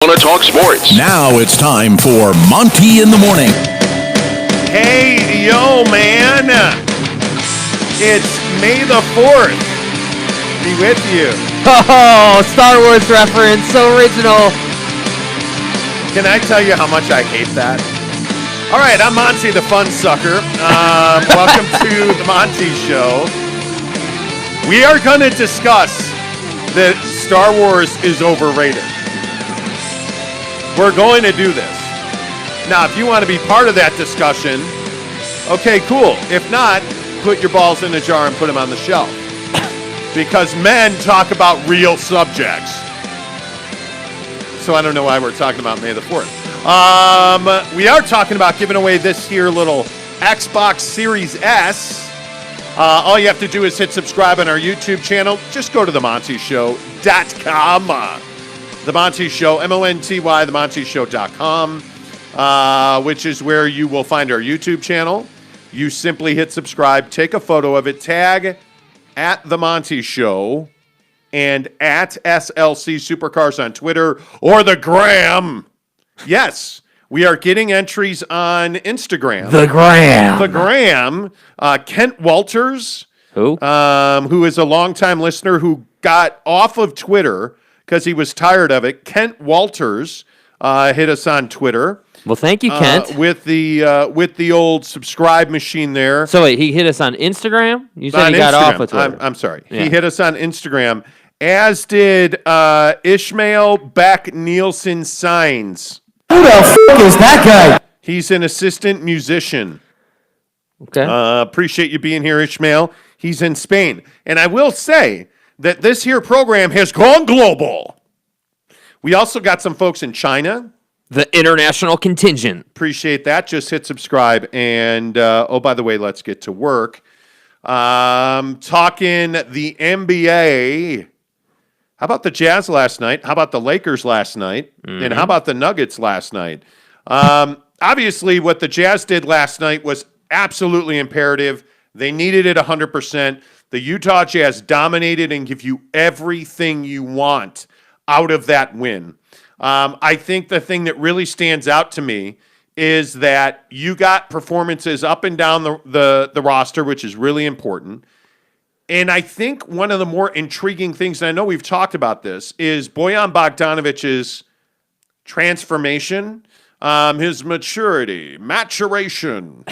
Want to talk sports? Now it's time for Monty in the Morning. Hey, yo, man. It's May the 4th. Be with you. Oh, Star Wars reference, so original. Can I tell you how much I hate that? All right, I'm Monty the Fun Sucker. Welcome to the Monty Show. We are going to discuss that Star Wars is overrated. We're going to do this. Now, if you want to be part of that discussion, okay, cool. If not, put your balls in a jar and put them on the shelf. Because men talk about real subjects. So I don't know why we're talking about May the 4th. We are talking about giving away this here little Xbox Series S. All you have to do is hit subscribe on our YouTube channel. Just go to themontyshow.com. The Monty Show, M-O-N-T-Y, themontyshow.com, which is where you will find our YouTube channel. You simply hit subscribe, take a photo of it, tag at The Monty Show and at SLC Supercars on Twitter or the Gram. Yes, we are getting entries on Instagram. The Gram. The Gram. Kent Walters, Who? who is a longtime listener who got off of Twitter because he was tired of it. Kent Walters hit us on Twitter. Well, thank you, Kent. With the old subscribe machine there. So wait, he hit us on Instagram? You said On he got Instagram. off with Twitter. I'm sorry. Yeah. He hit us on Instagram, as did Ishmael Beck Nielsen Signs. Who the f*** is that guy? He's an assistant musician. Okay. Appreciate you being here, Ishmael. He's in Spain. And I will say that this here program has gone global. We also got some folks in China. The international contingent. Appreciate that. Just hit subscribe. And, oh, by the way, let's get to work. Talking the NBA. How about the Jazz last night? How about the Lakers last night? And how about the Nuggets last night? Obviously, what the Jazz did last night was absolutely imperative. They needed it 100%. The Utah Jazz dominated and give you everything you want out of that win. I think the thing that really stands out to me is that you got performances up and down the roster, which is really important. And I think one of the more intriguing things, and I know we've talked about this, is Bojan Bogdanovic's transformation, his maturation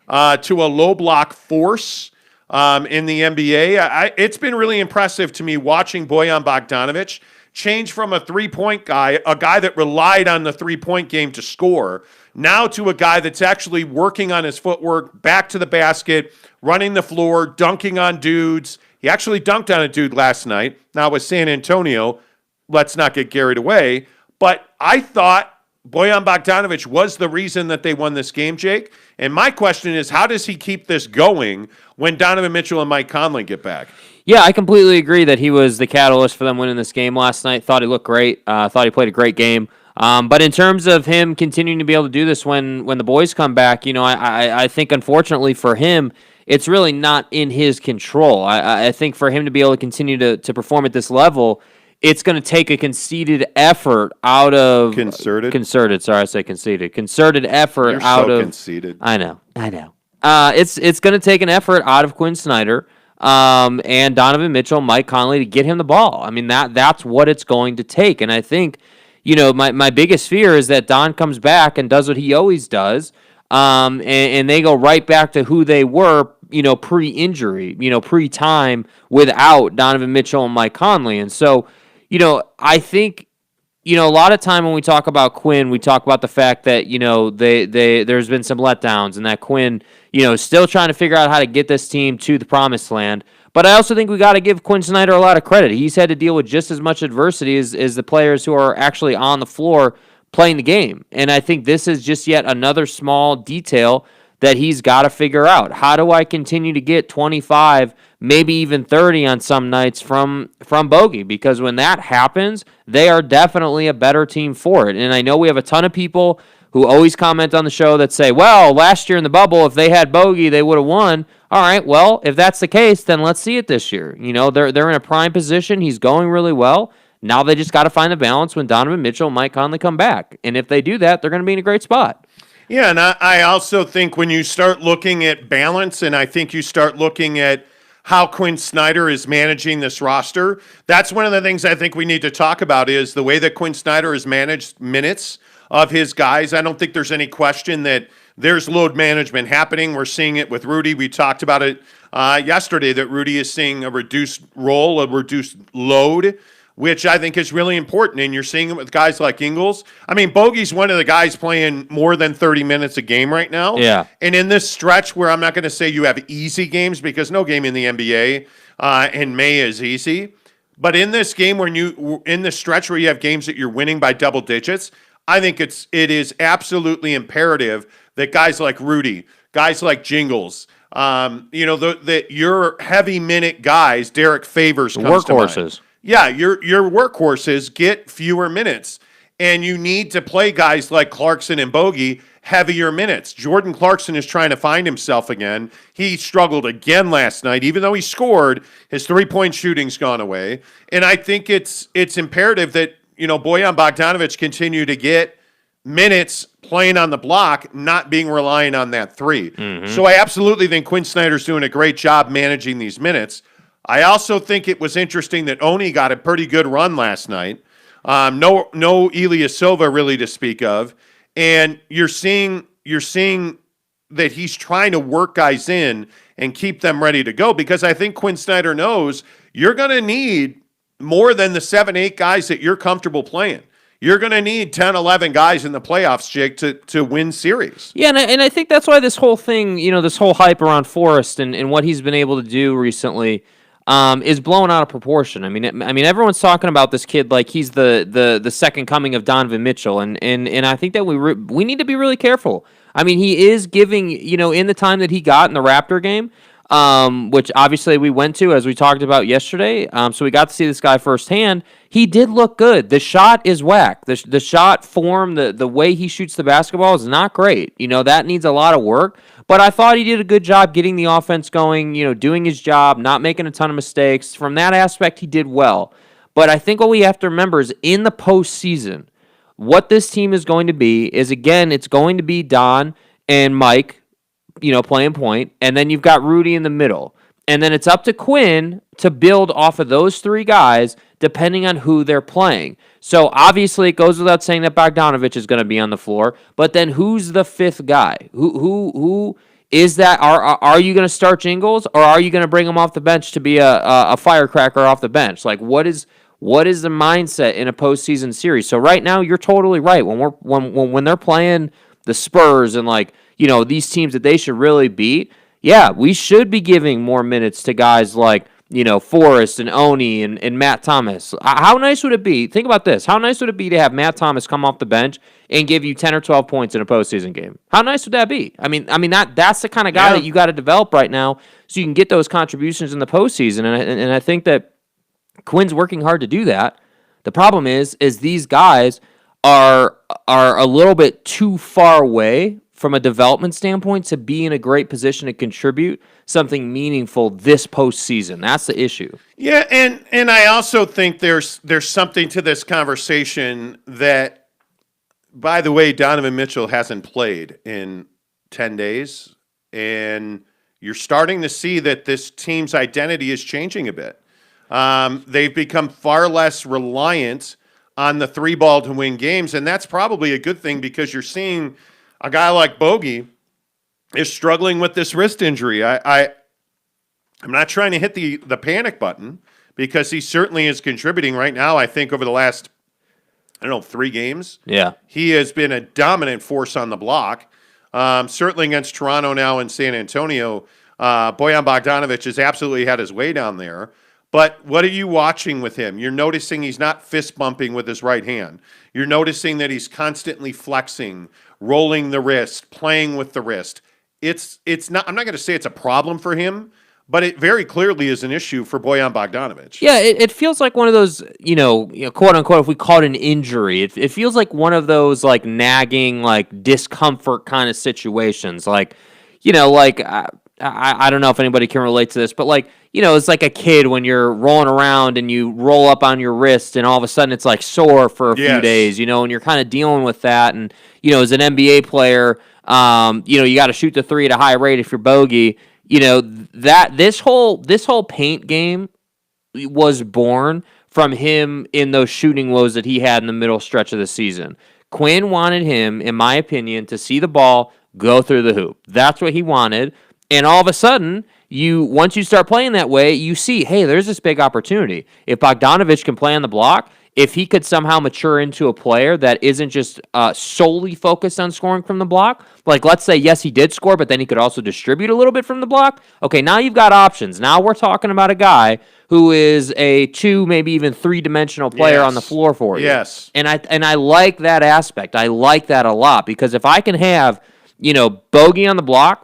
to a low block force in the NBA. It's been really impressive to me watching Bojan Bogdanovic change from a three-point guy, a guy that relied on the three-point game to score, now to a guy that's actually working on his footwork, back to the basket, running the floor, dunking on dudes. He actually dunked on a dude last night. Now with San Antonio, let's not get carried away. But I thought Bojan Bogdanovic was the reason that they won this game, Jake. And my question is, how does he keep this going when Donovan Mitchell and Mike Conley get back? Yeah, I completely agree that he was the catalyst for them winning this game last night. Thought he looked great. Thought he played a great game. But in terms of him continuing to be able to do this when the boys come back, you know, I think unfortunately for him, it's really not in his control. I think for him to be able to continue to perform at this level, it's going to take a conceded effort out of... Concerted. Sorry, I said conceded. Concerted effort You're out so of... conceited. I know. It's going to take an effort out of Quinn Snyder and Donovan Mitchell, Mike Conley to get him the ball. I mean, that's what it's going to take. And I think, you know, my biggest fear is that Don comes back and does what he always does, and they go right back to who they were, you know, pre-injury, you know, pre-time without Donovan Mitchell and Mike Conley. And so, you know, I think, you know, a lot of time when we talk about Quinn, we talk about the fact that, you know, there's been some letdowns and that Quinn, you know, is still trying to figure out how to get this team to the promised land. But I also think we got to give Quinn Snyder a lot of credit. He's had to deal with just as much adversity as the players who are actually on the floor playing the game. And I think this is just yet another small detail that he's got to figure out. How do I continue to get 25, maybe even 30 on some nights from Bogey? Because when that happens, they are definitely a better team for it. And I know we have a ton of people who always comment on the show that say, well, last year in the bubble, if they had Bogey, they would have won. All right, well, if that's the case, then let's see it this year. You know, they're in a prime position. He's going really well. Now they just got to find a balance when Donovan Mitchell and Mike Conley come back. And if they do that, they're going to be in a great spot. Yeah, and I also think when you start looking at balance, and I think you start looking at how Quinn Snyder is managing this roster, that's one of the things I think we need to talk about is the way that Quinn Snyder has managed minutes of his guys. I don't think there's any question that there's load management happening. We're seeing it with Rudy. We talked about it yesterday that Rudy is seeing a reduced role, a reduced load, which I think is really important. And you're seeing it with guys like Ingles. I mean, Bogey's one of the guys playing more than 30 minutes a game right now. Yeah. And in this stretch where I'm not going to say you have easy games because no game in the NBA in May is easy. But in this game, in the stretch where you have games that you're winning by double digits, I think it is absolutely imperative that guys like Rudy, guys like Jingles, that your heavy minute guys, Derek Favors comes to mind. Workhorses. Yeah, your workhorses get fewer minutes, and you need to play guys like Clarkson and Bogey heavier minutes. Jordan Clarkson is trying to find himself again. He struggled again last night. Even though he scored, his three-point shooting's gone away. And I think it's imperative that, Bojan Bogdanovic continue to get minutes playing on the block, not being reliant on that three. Mm-hmm. So I absolutely think Quinn Snyder's doing a great job managing these minutes. I also think it was interesting that Oni got a pretty good run last night. No Elias Silva really to speak of. And you're seeing that he's trying to work guys in and keep them ready to go because I think Quinn Snyder knows you're going to need more than the 7-8 guys that you're comfortable playing. You're going to need 10, 11 guys in the playoffs, Jake, to win series. Yeah, and I think that's why this whole thing, this whole hype around Forrest and what he's been able to do recently is blown out of proportion. I mean, everyone's talking about this kid like he's the second coming of Donovan Mitchell, and I think that we need to be really careful. I mean, he is giving, in the time that he got in the Raptor game, which obviously we went to, as we talked about yesterday, so we got to see this guy firsthand. He did look good. The shot is whack. The shot form, the way he shoots the basketball is not great. That needs a lot of work. But I thought he did a good job getting the offense going, doing his job, not making a ton of mistakes. From that aspect, he did well. But I think what we have to remember is in the postseason, what this team is going to be is, again, it's going to be Don and Mike, playing point, and then you've got Rudy in the middle. And then it's up to Quinn to build off of those three guys depending on who they're playing. So obviously it goes without saying that Bogdanović is going to be on the floor, but then who's the fifth guy? Who is that? Are you going to start Jingles, or are you going to bring him off the bench to be a firecracker off the bench? Like what is the mindset in a postseason series? So right now you're totally right. When they're playing the Spurs and these teams that they should really beat, yeah, we should be giving more minutes to guys like, Forrest and Oni and Matt Thomas. How nice would it be? Think about this. How nice would it be to have Matt Thomas come off the bench and give you 10 or 12 points in a postseason game? How nice would that be? I mean that's the kind of guy that you got to develop right now so you can get those contributions in the postseason. And I think that Quinn's working hard to do that. The problem is these guys are a little bit too far away from a development standpoint to be in a great position to contribute something meaningful this postseason. That's the issue. Yeah, and I also think there's something to this conversation that, by the way, Donovan Mitchell hasn't played in 10 days, and you're starting to see that this team's identity is changing a bit. They've become far less reliant on the three ball to win games, and that's probably a good thing because you're seeing a guy like Bogey is struggling with this wrist injury. I'm not trying to hit the panic button because he certainly is contributing right now. I think over the last, 3 games, he has been a dominant force on the block. Certainly against Toronto now and San Antonio, Bojan Bogdanovic has absolutely had his way down there. But what are you watching with him? You're noticing he's not fist bumping with his right hand. You're noticing that he's constantly flexing, rolling the wrist, playing with the wrist. It's not. I'm not going to say it's a problem for him, but it very clearly is an issue for Bojan Bogdanovic. Yeah, it feels like one of those, quote unquote, if we call it an injury, it feels like one of those nagging, discomfort kind of situations. I don't know if anybody can relate to this, but it's like a kid when you're rolling around and you roll up on your wrist and all of a sudden it's like sore for a few days, and you're kind of dealing with that. And, as an NBA player, you got to shoot the three at a high rate if you're bogey. That this whole paint game was born from him in those shooting woes that he had in the middle stretch of the season. Quinn wanted him, in my opinion, to see the ball go through the hoop. That's what he wanted. And all of a sudden, once you start playing that way, you see, hey, there's this big opportunity. If Bogdanović can play on the block, if he could somehow mature into a player that isn't just solely focused on scoring from the block, like let's say, yes, he did score, but then he could also distribute a little bit from the block. Okay, now you've got options. Now we're talking about a guy who is a 2, maybe even 3-dimensional player on the floor for you. Yes. And I like that aspect. I like that a lot because if I can have, bogey on the block,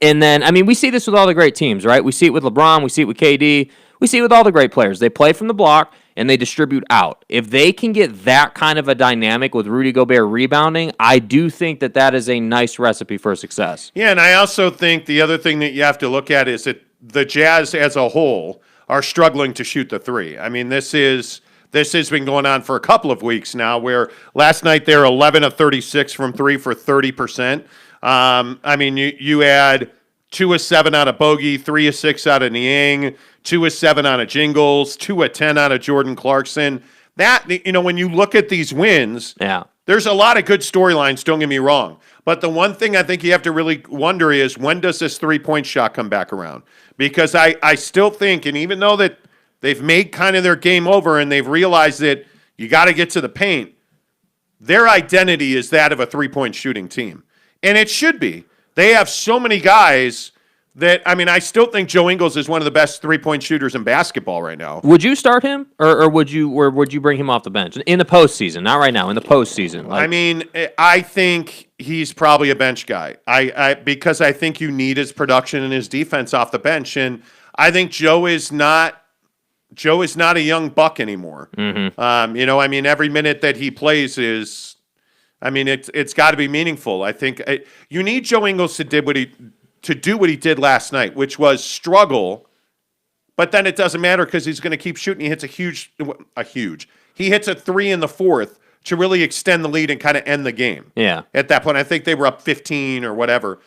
and then, we see this with all the great teams, right? We see it with LeBron. We see it with KD. We see it with all the great players. They play from the block, and they distribute out. If they can get that kind of a dynamic with Rudy Gobert rebounding, I do think that is a nice recipe for success. Yeah, and I also think the other thing that you have to look at is that the Jazz as a whole are struggling to shoot the three. This has been going on for a couple of weeks now, where last night they're 11 of 36 from three for 30%. You had 2 of 7 out of Bogey, 3 of 6 out of Niang, 2 of 7 out of Jingles, 2 of 10 out of Jordan Clarkson. That, when you look at these wins, there's a lot of good storylines, don't get me wrong. But the one thing I think you have to really wonder is, when does this three-point shot come back around? Because I still think, and even though that they've made kind of their game over and they've realized that you got to get to the paint, their identity is that of a three-point shooting team. And it should be. They have so many guys that, I still think Joe Ingles is one of the best three-point shooters in basketball right now. Would you start him, or would you bring him off the bench in the postseason? Not right now, in the postseason. I think he's probably a bench guy. Because I think you need his production and his defense off the bench, and I think Joe is not a young buck anymore. Mm-hmm. Every minute that he plays is. It's got to be meaningful. I think you need Joe Ingles to do what he did last night, which was struggle. But then it doesn't matter because he's going to keep shooting. He hits He hits a 3 in the fourth to really extend the lead and kind of end the game. Yeah. At that point, I think they were up 15 or whatever.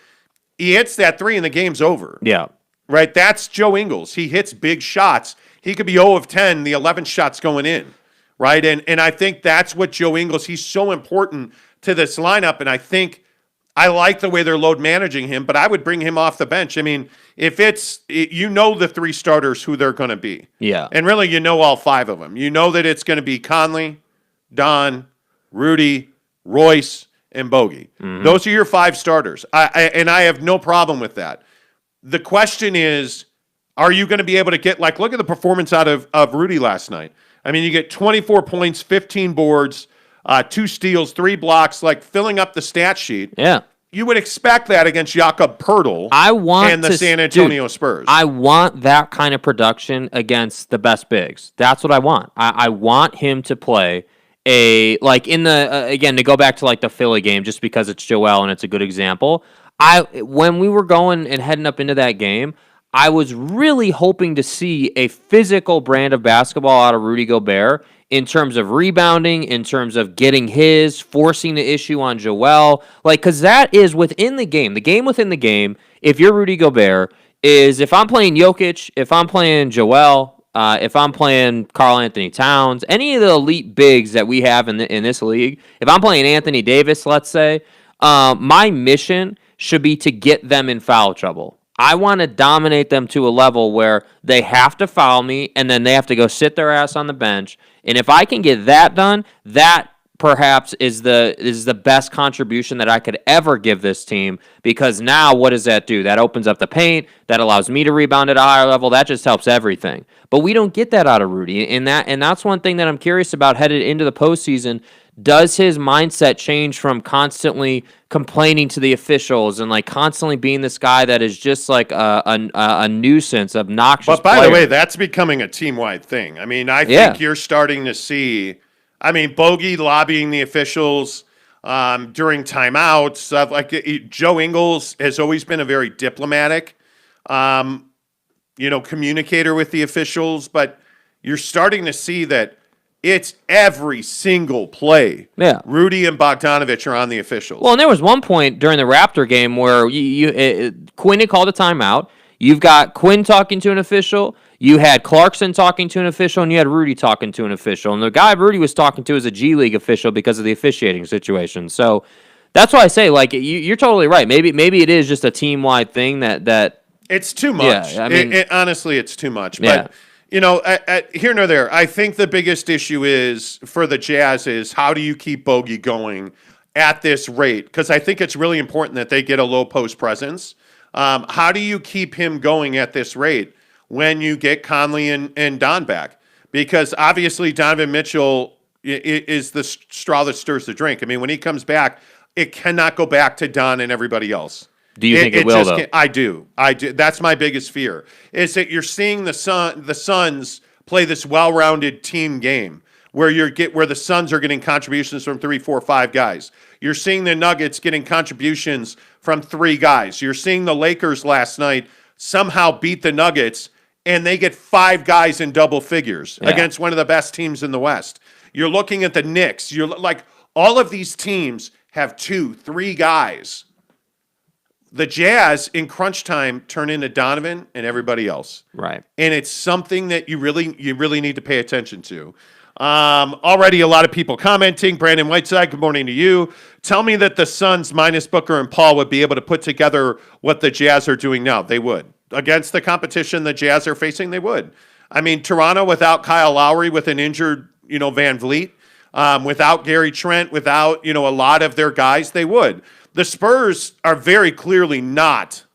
He hits that 3 and the game's over. Yeah. Right. That's Joe Ingles. He hits big shots. He could be 0 of 10. The 11th shot's going in. Right, and I think that's what Joe Ingles, he's so important to this lineup, and I think I like the way they're load managing him, but I would bring him off the bench. If it's, the 3 starters who they're going to be. Yeah. And really, all 5 of them. You know that it's going to be Conley, Don, Rudy, Royce, and Bogey. Mm-hmm. Those are your 5 starters, and I have no problem with that. The question is, are you going to be able to get, look at the performance out of Rudy last night. You get 24 points, 15 boards, 2 steals, 3 blocks, filling up the stat sheet. Yeah. You would expect that against Jakob Poeltl and the San Antonio Spurs. I want that kind of production against the best bigs. That's what I want. I want him to play again, to go back to the Philly game, just because it's Joel and it's a good example. When we were going and heading up into that game, I was really hoping to see a physical brand of basketball out of Rudy Gobert in terms of rebounding, in terms of getting forcing the issue on Joel. Because that is within the game. The game within the game, if you're Rudy Gobert, is if I'm playing Jokic, if I'm playing Joel, if I'm playing Karl Anthony Towns, any of the elite bigs that we have in this league, if I'm playing Anthony Davis, let's say, my mission should be to get them in foul trouble. I want to dominate them to a level where they have to foul me and then they have to go sit their ass on the bench. And if I can get that done, that perhaps is the best contribution that I could ever give this team, because now what does that do? That opens up the paint, that allows me to rebound at a higher level, that just helps everything. But we don't get that out of Rudy, and that's one thing that I'm curious about headed into the postseason. Does his mindset change from constantly complaining to the officials and constantly being this guy that is just a nuisance, obnoxious But by player? the way, that's becoming a team-wide thing. I think you're starting to see, Bogey lobbying the officials during timeouts. Joe Ingles has always been a very diplomatic communicator with the officials, but you're starting to see that it's every single play. Yeah. Rudy and Bogdanović are on the officials. Well, and there was one point during the Raptor game where Quinn had called a timeout. You've got Quinn talking to an official. You had Clarkson talking to an official, and you had Rudy talking to an official. And the guy Rudy was talking to is a G League official because of the officiating situation. So that's why I say, like, you're totally right. Maybe it is just a team-wide thing that it's too much. Yeah, I mean, honestly, it's too much. Yeah. But, here nor there, I think the biggest issue is for the Jazz is how do you keep Bogey going at this rate? Because I think it's really important that they get a low post presence. How do you keep him going at this rate when you get Conley and Don back? Because obviously Donovan Mitchell is the straw that stirs the drink. I mean, when he comes back, it cannot go back to Don and everybody else. Do you think it will, though? I do. That's my biggest fear, is that you're seeing the Suns play this well-rounded team game where where the Suns are getting contributions from 3, 4, 5 guys. You're seeing the Nuggets getting contributions from 3 guys. You're seeing the Lakers last night somehow beat the Nuggets, and they get 5 guys in double figures against one of the best teams in the West. You're looking at the Knicks. You're like, all of these teams have 2, 3 guys. The Jazz in crunch time turn into Donovan and everybody else. Right. And it's something that you really need to pay attention to. Already a lot of people commenting. Brandon Whiteside, good morning to you. Tell me that the Suns minus Booker and Paul would be able to put together what the Jazz are doing now. They would. Against the competition the Jazz are facing, they would. I mean, Toronto without Kyle Lowry, with an injured, Van Vliet, without Gary Trent, without, a lot of their guys, they would. The Spurs are very clearly not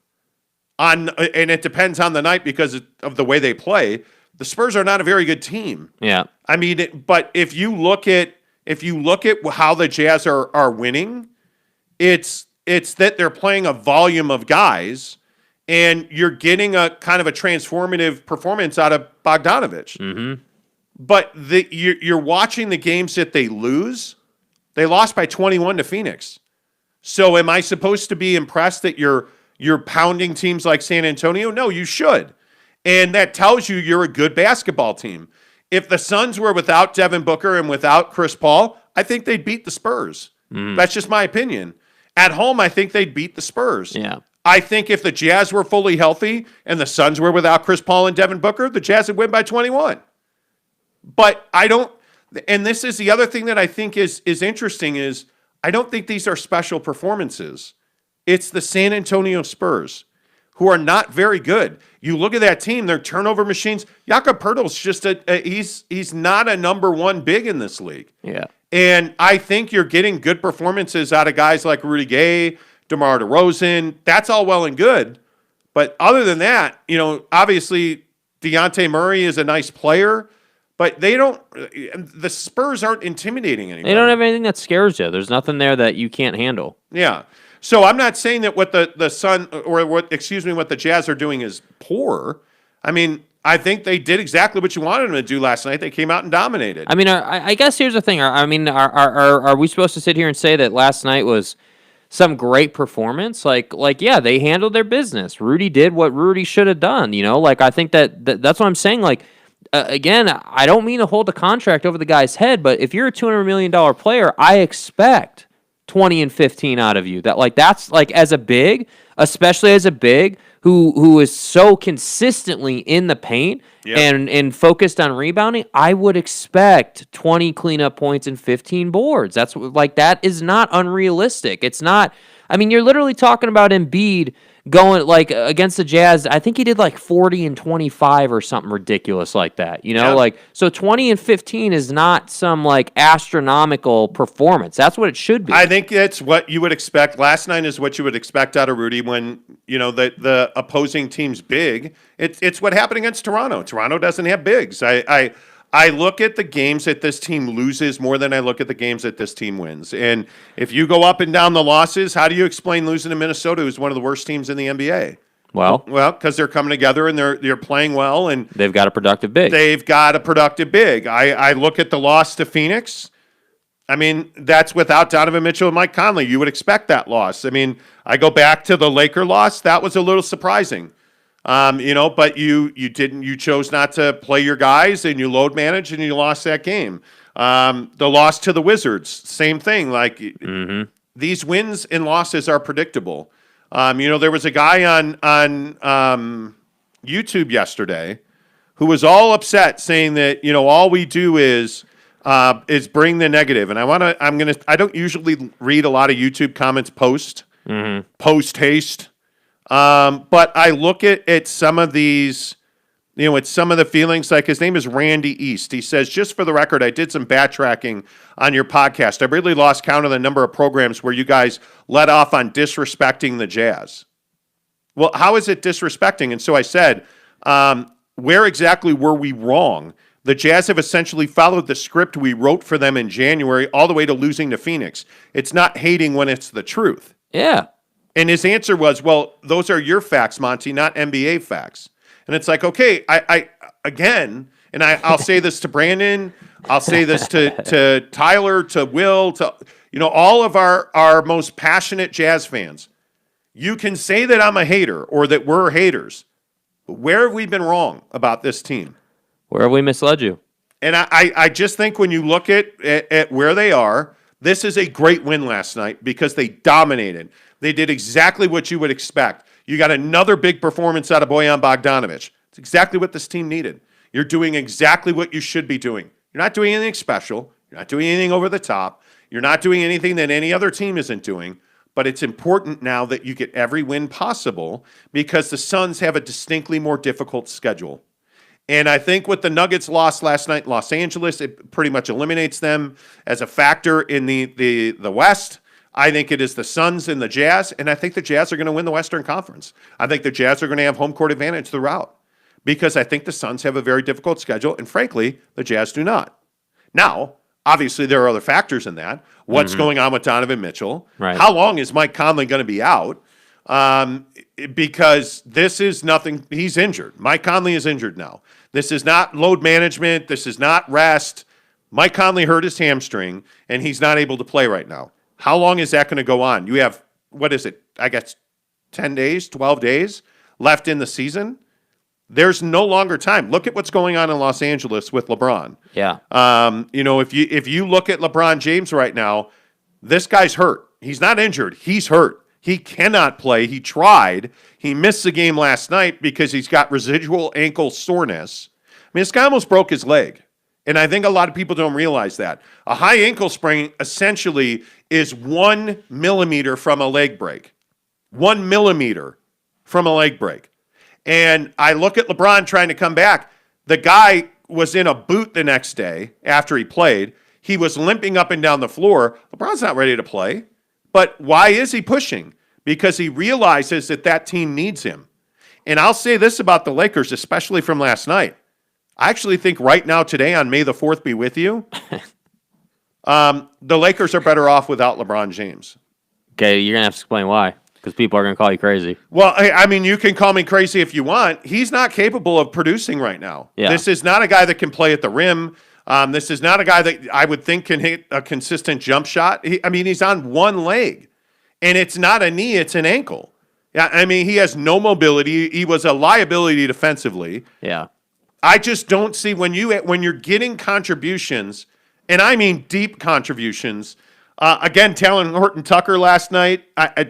on, and it depends on the night because of the way they play. The Spurs are not a very good team. Yeah. I mean, but if you look at how the Jazz are winning, it's that they're playing a volume of guys, and you're getting a kind of a transformative performance out of Bogdanović. Mm-hmm. But you're watching the games that they lose. They lost by 21 to Phoenix. So am I supposed to be impressed that you're pounding teams like San Antonio? No, you should. And that tells you you're a good basketball team. If the Suns were without Devin Booker and without Chris Paul, I think they'd beat the Spurs. That's just my opinion. At home, I think they'd beat the Spurs. Yeah. I think if the Jazz were fully healthy and the Suns were without Chris Paul and Devin Booker, the Jazz would win by 21. But I don't, and this is the other thing that I think is interesting is, I don't think these are special performances. It's the San Antonio Spurs, who are not very good. You look at that team; they're turnover machines. Jakob Poeltl's just he's not a number 1 big in this league. Yeah, and I think you're getting good performances out of guys like Rudy Gay, DeMar DeRozan. That's all well and good, but other than that, obviously Dejounte Murray is a nice player. But the Spurs aren't intimidating anymore. They don't have anything that scares you. There's nothing there that you can't handle. Yeah. So I'm not saying that what the what the Jazz are doing is poor. I mean, I think they did exactly what you wanted them to do last night. They came out and dominated. I mean, I guess here's the thing. Are we supposed to sit here and say that last night was some great performance? Like, yeah, they handled their business. Rudy did what Rudy should have done. I think that's what I'm saying. Like, again, I don't mean to hold the contract over the guy's head, but if you're a $200 million player, I expect 20 and 15 out of you. That's as a big, especially as a big who is so consistently in the paint and focused on rebounding, I would expect 20 cleanup points and 15 boards. That is not unrealistic. It's not. I mean, you're literally talking about Embiid going against the Jazz. I think he did 40 and 25 or something ridiculous like that. So 20 and 15 is not some astronomical performance. That's what it should be. I think that's what you would expect. Last night is what you would expect out of Rudy when the opposing team's big. It's what happened against Toronto. Toronto doesn't have bigs. I look at the games that this team loses more than I look at the games that this team wins. And if you go up and down the losses, how do you explain losing to Minnesota, who's one of the worst teams in the NBA? Well, because they're coming together and they're playing well, and they've got a productive big. I look at the loss to Phoenix. I mean, that's without Donovan Mitchell and Mike Conley. You would expect that loss. I mean, I go back to the Laker loss. That was a little surprising. But you chose not to play your guys and you load managed and you lost that game. The loss to the Wizards, same thing. Like these wins and losses are predictable. There was a guy on YouTube yesterday who was all upset, saying that all we do is bring the negative. And I don't usually read a lot of YouTube comments post haste. But I look at some of these, it's some of the feelings. Like his name is Randy East. He says, just for the record, I did some backtracking on your podcast. I really lost count of the number of programs where you guys let off on disrespecting the Jazz. Well, how is it disrespecting? And so I said, where exactly were we wrong? The Jazz have essentially followed the script we wrote for them in January all the way to losing to Phoenix. It's not hating when it's the truth. Yeah. And his answer was, well, those are your facts, Monty, not NBA facts. And it's like, okay, I'll say this to Brandon, I'll say this to Tyler, to Will, to all of our most passionate Jazz fans. You can say that I'm a hater or that we're haters, but where have we been wrong about this team? Where have we misled you? And I just think when you look at where they are, this is a great win last night because they dominated. They did exactly what you would expect. You got another big performance out of Bojan Bogdanovic. It's exactly what this team needed. You're doing exactly what you should be doing. You're not doing anything special. You're not doing anything over the top. You're not doing anything that any other team isn't doing. But it's important now that you get every win possible because the Suns have a distinctly more difficult schedule. And I think with the Nuggets loss last night in Los Angeles, it pretty much eliminates them as a factor in the West. I think it is the Suns and the Jazz, and I think the Jazz are going to win the Western Conference. I think the Jazz are going to have home court advantage throughout because I think the Suns have a very difficult schedule, and frankly, the Jazz do not. Now, obviously, there are other factors in that. What's going on with Donovan Mitchell? Right. How long is Mike Conley going to be out? Because this is nothing. He's injured. Mike Conley is injured now. This is not load management. This is not rest. Mike Conley hurt his hamstring, and he's not able to play right now. How long is that going to go on? You have, 10 days, 12 days left in the season? There's no longer time. Look at what's going on in Los Angeles with LeBron. Yeah. If you look at LeBron James right now, this guy's hurt. He's not injured. He's hurt. He cannot play. He tried. He missed the game last night because he's got residual ankle soreness. I mean, this guy almost broke his leg. And I think a lot of people don't realize that. A high ankle sprain essentially is 1 millimeter from a leg break. 1 millimeter from a leg break. And I look at LeBron trying to come back. The guy was in a boot the next day after he played. He was limping up and down the floor. LeBron's not ready to play. But why is he pushing? Because he realizes that team needs him. And I'll say this about the Lakers, especially from last night. I actually think right now, today, on May the 4th be with you, the Lakers are better off without LeBron James. Okay, you're going to have to explain why, because people are going to call you crazy. Well, I mean, you can call me crazy if you want. He's not capable of producing right now. Yeah. This is not a guy that can play at the rim. This is not a guy that I would think can hit a consistent jump shot. He's on one leg, and it's not a knee, it's an ankle. Yeah, I mean, he has no mobility. He was a liability defensively. Yeah. I just don't see when you're getting contributions, and I mean deep contributions. Again, Talon Horton-Tucker last night. I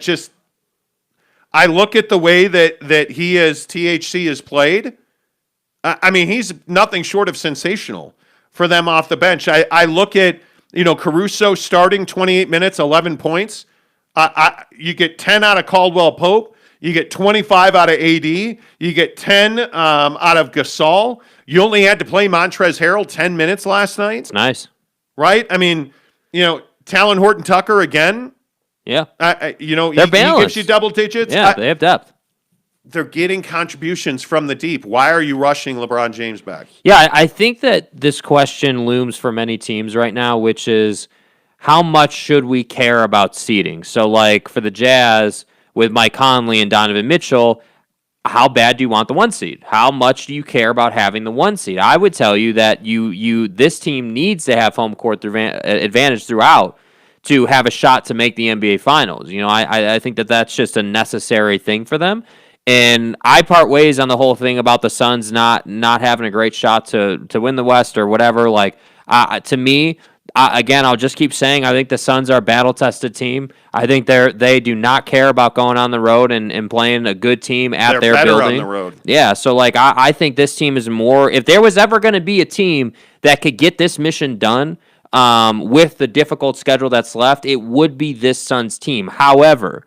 look at the way that he as THC has played. I mean, he's nothing short of sensational for them off the bench. I look at Caruso starting 28 minutes, 11 points. You get 10 out of Caldwell Pope. You get 25 out of AD. You get 10 out of Gasol. You only had to play Montrezl Harrell 10 minutes last night. It's nice. Right? I mean, Talon Horton-Tucker again. Yeah. They're balanced. He gives you double digits. Yeah, they have depth. They're getting contributions from the deep. Why are you rushing LeBron James back? Yeah, I think that this question looms for many teams right now, which is how much should we care about seeding? So, like, for the Jazz, with Mike Conley and Donovan Mitchell, how bad do you want the 1 seed? How much do you care about having the 1 seed? I would tell you that this team needs to have home court advantage throughout to have a shot to make the NBA Finals. I think that's just a necessary thing for them. And I part ways on the whole thing about the Suns not having a great shot to win the West or whatever. Like, to me, again, I'll just keep saying I think the Suns are a battle-tested team. I think they do not care about going on the road and playing a good team at their better building. On the road. Yeah, so like I think this team is more. If there was ever going to be a team that could get this mission done with the difficult schedule that's left, it would be this Suns team. However,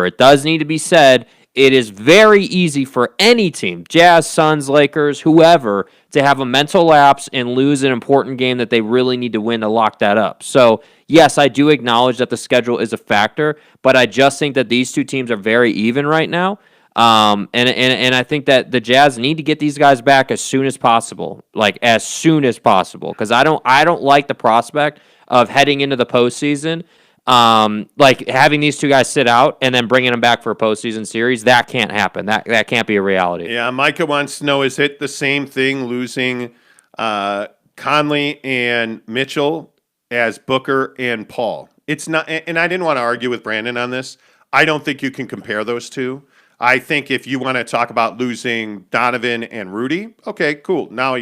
it does need to be said. It is very easy for any team, Jazz, Suns, Lakers, whoever, to have a mental lapse and lose an important game that they really need to win to lock that up. So, yes, I do acknowledge that the schedule is a factor, but I just think that these two teams are very even right now. And I think that the Jazz need to get these guys back as soon as possible, because I don't like the prospect of heading into the postseason. Like having these two guys sit out and then bringing them back for a postseason series, that can't happen. That can't be a reality. Yeah, Micah wants to know, is it the same thing losing Conley and Mitchell as Booker and Paul? It's not, and I didn't want to argue with Brandon on this. I don't think you can compare those two. I think if you want to talk about losing Donovan and Rudy, okay, cool. Now,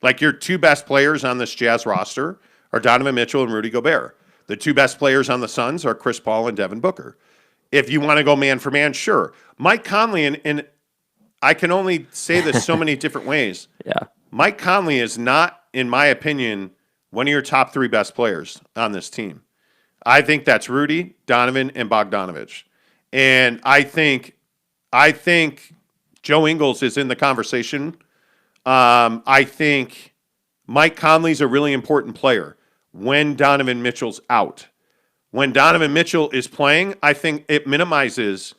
like your two best players on this Jazz roster are Donovan Mitchell and Rudy Gobert. The two best players on the Suns are Chris Paul and Devin Booker. If you want to go man for man, sure. Mike Conley, and I can only say this so many different ways. Yeah. Mike Conley is not, in my opinion, one of your top three best players on this team. I think that's Rudy, Donovan, and Bogdanović. And I think Joe Ingles is in the conversation. I think Mike Conley's a really important player when Donovan Mitchell's out. When Donovan Mitchell is playing, I think it minimizes,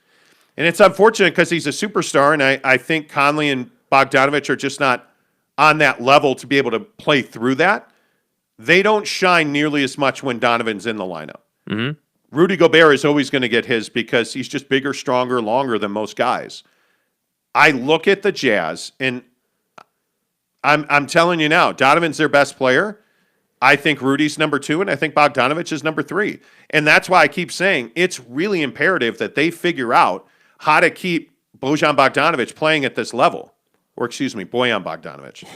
and it's unfortunate because he's a superstar, and I think Conley and Bogdanović are just not on that level to be able to play through that. They don't shine nearly as much when Donovan's in the lineup. Mm-hmm. Rudy Gobert is always going to get his because he's just bigger, stronger, longer than most guys. I look at the Jazz, and I'm telling you now, Donovan's their best player. I think Rudy's number 2, and I think Bogdanović is number 3. And that's why I keep saying it's really imperative that they figure out how to keep Bojan Bogdanović playing at this level. Or Bojan Bogdanović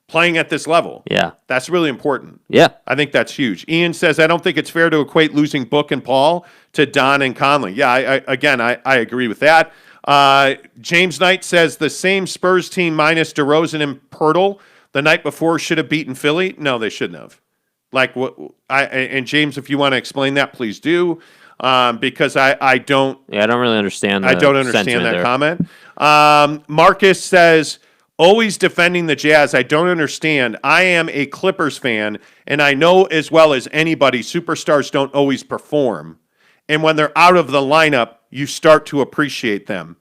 playing at this level. Yeah. That's really important. Yeah. I think that's huge. Ian says, I don't think it's fair to equate losing Book and Paul to Don and Conley. Yeah, I agree with that. James Knight says the same Spurs team minus DeRozan and Pirtle the night before should have beaten Philly. No, they shouldn't have. Like what? And James, if you want to explain that, please do, because I don't. Yeah, I don't really understand. I don't understand that comment. Marcus says, always defending the Jazz. I don't understand. I am a Clippers fan, and I know as well as anybody, superstars don't always perform. And when they're out of the lineup, you start to appreciate them.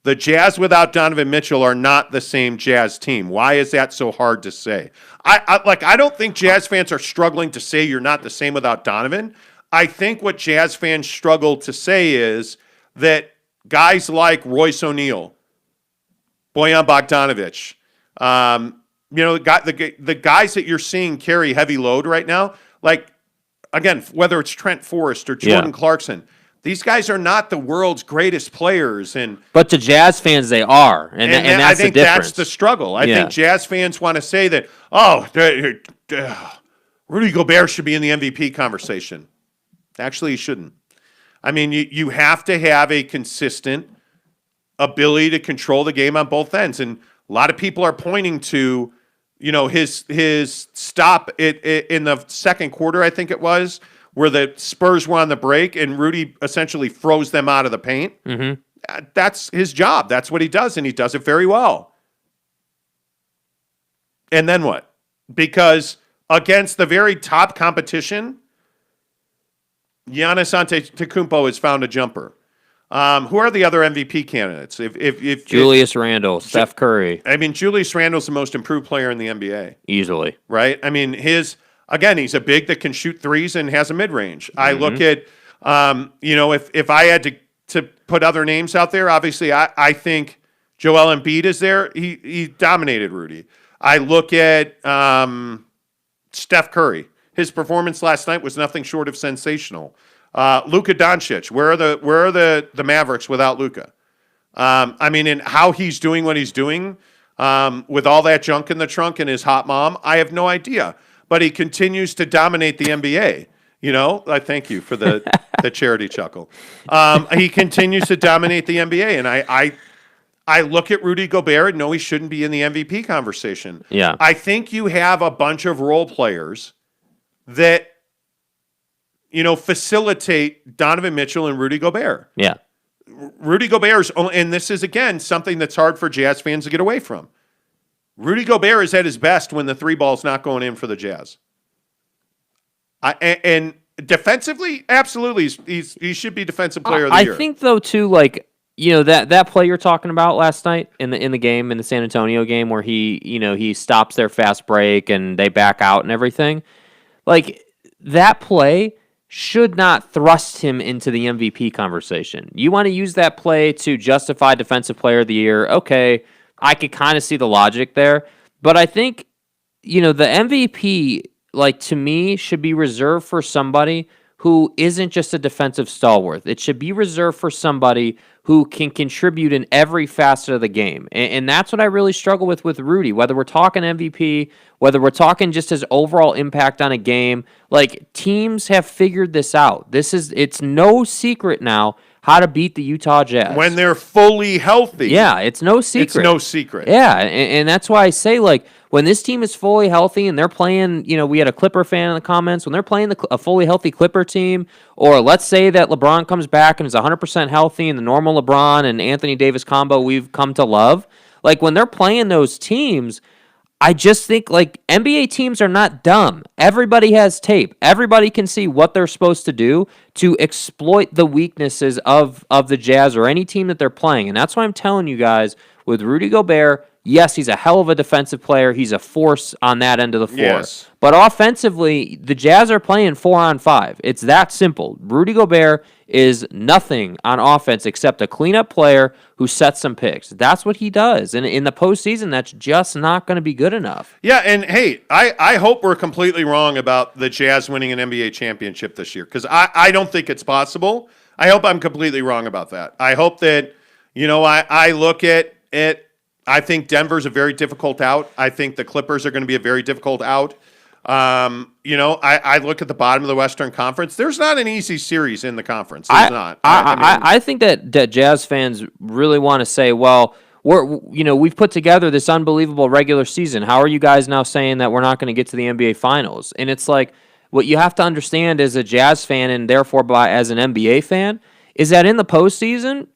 The Jazz without Donovan Mitchell are not the same Jazz team. Why is that so hard to say? I don't think Jazz fans are struggling to say you're not the same without Donovan. I think what Jazz fans struggle to say is that guys like Royce O'Neal, Bojan Bogdanović, the guys that you're seeing carry heavy load right now, like, again, whether it's Trent Forrest or Jordan Clarkson, these guys are not the world's greatest players, but to Jazz fans they are, and that's I think the difference. That's the struggle. I think Jazz fans want to say that, Rudy Gobert should be in the MVP conversation. Actually, he shouldn't. I mean, you have to have a consistent ability to control the game on both ends, and a lot of people are pointing to, his stop in the second quarter, I think it was, where the Spurs were on the break and Rudy essentially froze them out of the paint. Mm-hmm. That's his job. That's what he does, and he does it very well. And then what? Because against the very top competition, Giannis Antetokounmpo has found a jumper. Who are the other MVP candidates? If Julius Randle, Steph Curry. I mean, Julius Randle's the most improved player in the NBA. Easily. Right? I mean, Again, he's a big that can shoot threes and has a mid-range. I look at, if I had to put other names out there, obviously I think Joel Embiid is there. He dominated Rudy. I look at Steph Curry. His performance last night was nothing short of sensational. Luka Doncic. Where are the Mavericks without Luka? I mean, and how he's doing what he's doing with all that junk in the trunk and his hot mom, I have no idea. But he continues to dominate the NBA. You know, I thank you for the charity chuckle. He continues to dominate the NBA, and I look at Rudy Gobert and know he shouldn't be in the MVP conversation. Yeah. I think you have a bunch of role players that, you know, facilitate Donovan Mitchell and Rudy Gobert. Yeah. Rudy Gobert's, and this is, again, something that's hard for Jazz fans to get away from. Rudy Gobert is at his best when the three ball's not going in for the Jazz. And defensively, absolutely, he should be Defensive Player of the Year. I think, though, too, like, you know, that play you're talking about last night in the game, in the San Antonio game, where he stops their fast break and they back out and everything. Like, that play should not thrust him into the MVP conversation. You want to use that play to justify Defensive Player of the Year. Okay, I could kind of see the logic there. But I think, you know, the MVP, like, to me, should be reserved for somebody who isn't just a defensive stalwart. It should be reserved for somebody who can contribute in every facet of the game. And that's what I really struggle with Rudy, whether we're talking MVP, whether we're talking just his overall impact on a game. Like, teams have figured this out. It's no secret now how to beat the Utah Jazz. When they're fully healthy. Yeah, it's no secret. It's no secret. Yeah, and that's why I say, like, when this team is fully healthy and they're playing, you know, we had a Clipper fan in the comments, when they're playing a fully healthy Clipper team, or let's say that LeBron comes back and is 100% healthy and the normal LeBron and Anthony Davis combo we've come to love, like, when they're playing those teams, I just think, like, NBA teams are not dumb. Everybody has tape. Everybody can see what they're supposed to do to exploit the weaknesses of the Jazz or any team that they're playing. And that's why I'm telling you guys, with Rudy Gobert, yes, he's a hell of a defensive player. He's a force on that end of the floor. Yes. But offensively, the Jazz are playing 4-on-5. It's that simple. Rudy Gobert is nothing on offense except a cleanup player who sets some picks. That's what he does. And in the postseason, that's just not going to be good enough. Yeah, and hey, I hope we're completely wrong about the Jazz winning an NBA championship this year, because I don't think it's possible. I hope I'm completely wrong about that. I hope that, you know, I look at it. I think Denver's a very difficult out. I think the Clippers are going to be a very difficult out. You know, I look at the bottom of the Western Conference. There's not an easy series in the conference. There's not. I think that Jazz fans really want to say, well, we've put together this unbelievable regular season. How are you guys now saying that we're not going to get to the NBA Finals? And it's like, what you have to understand as a Jazz fan, and therefore as an NBA fan, is that in the postseason,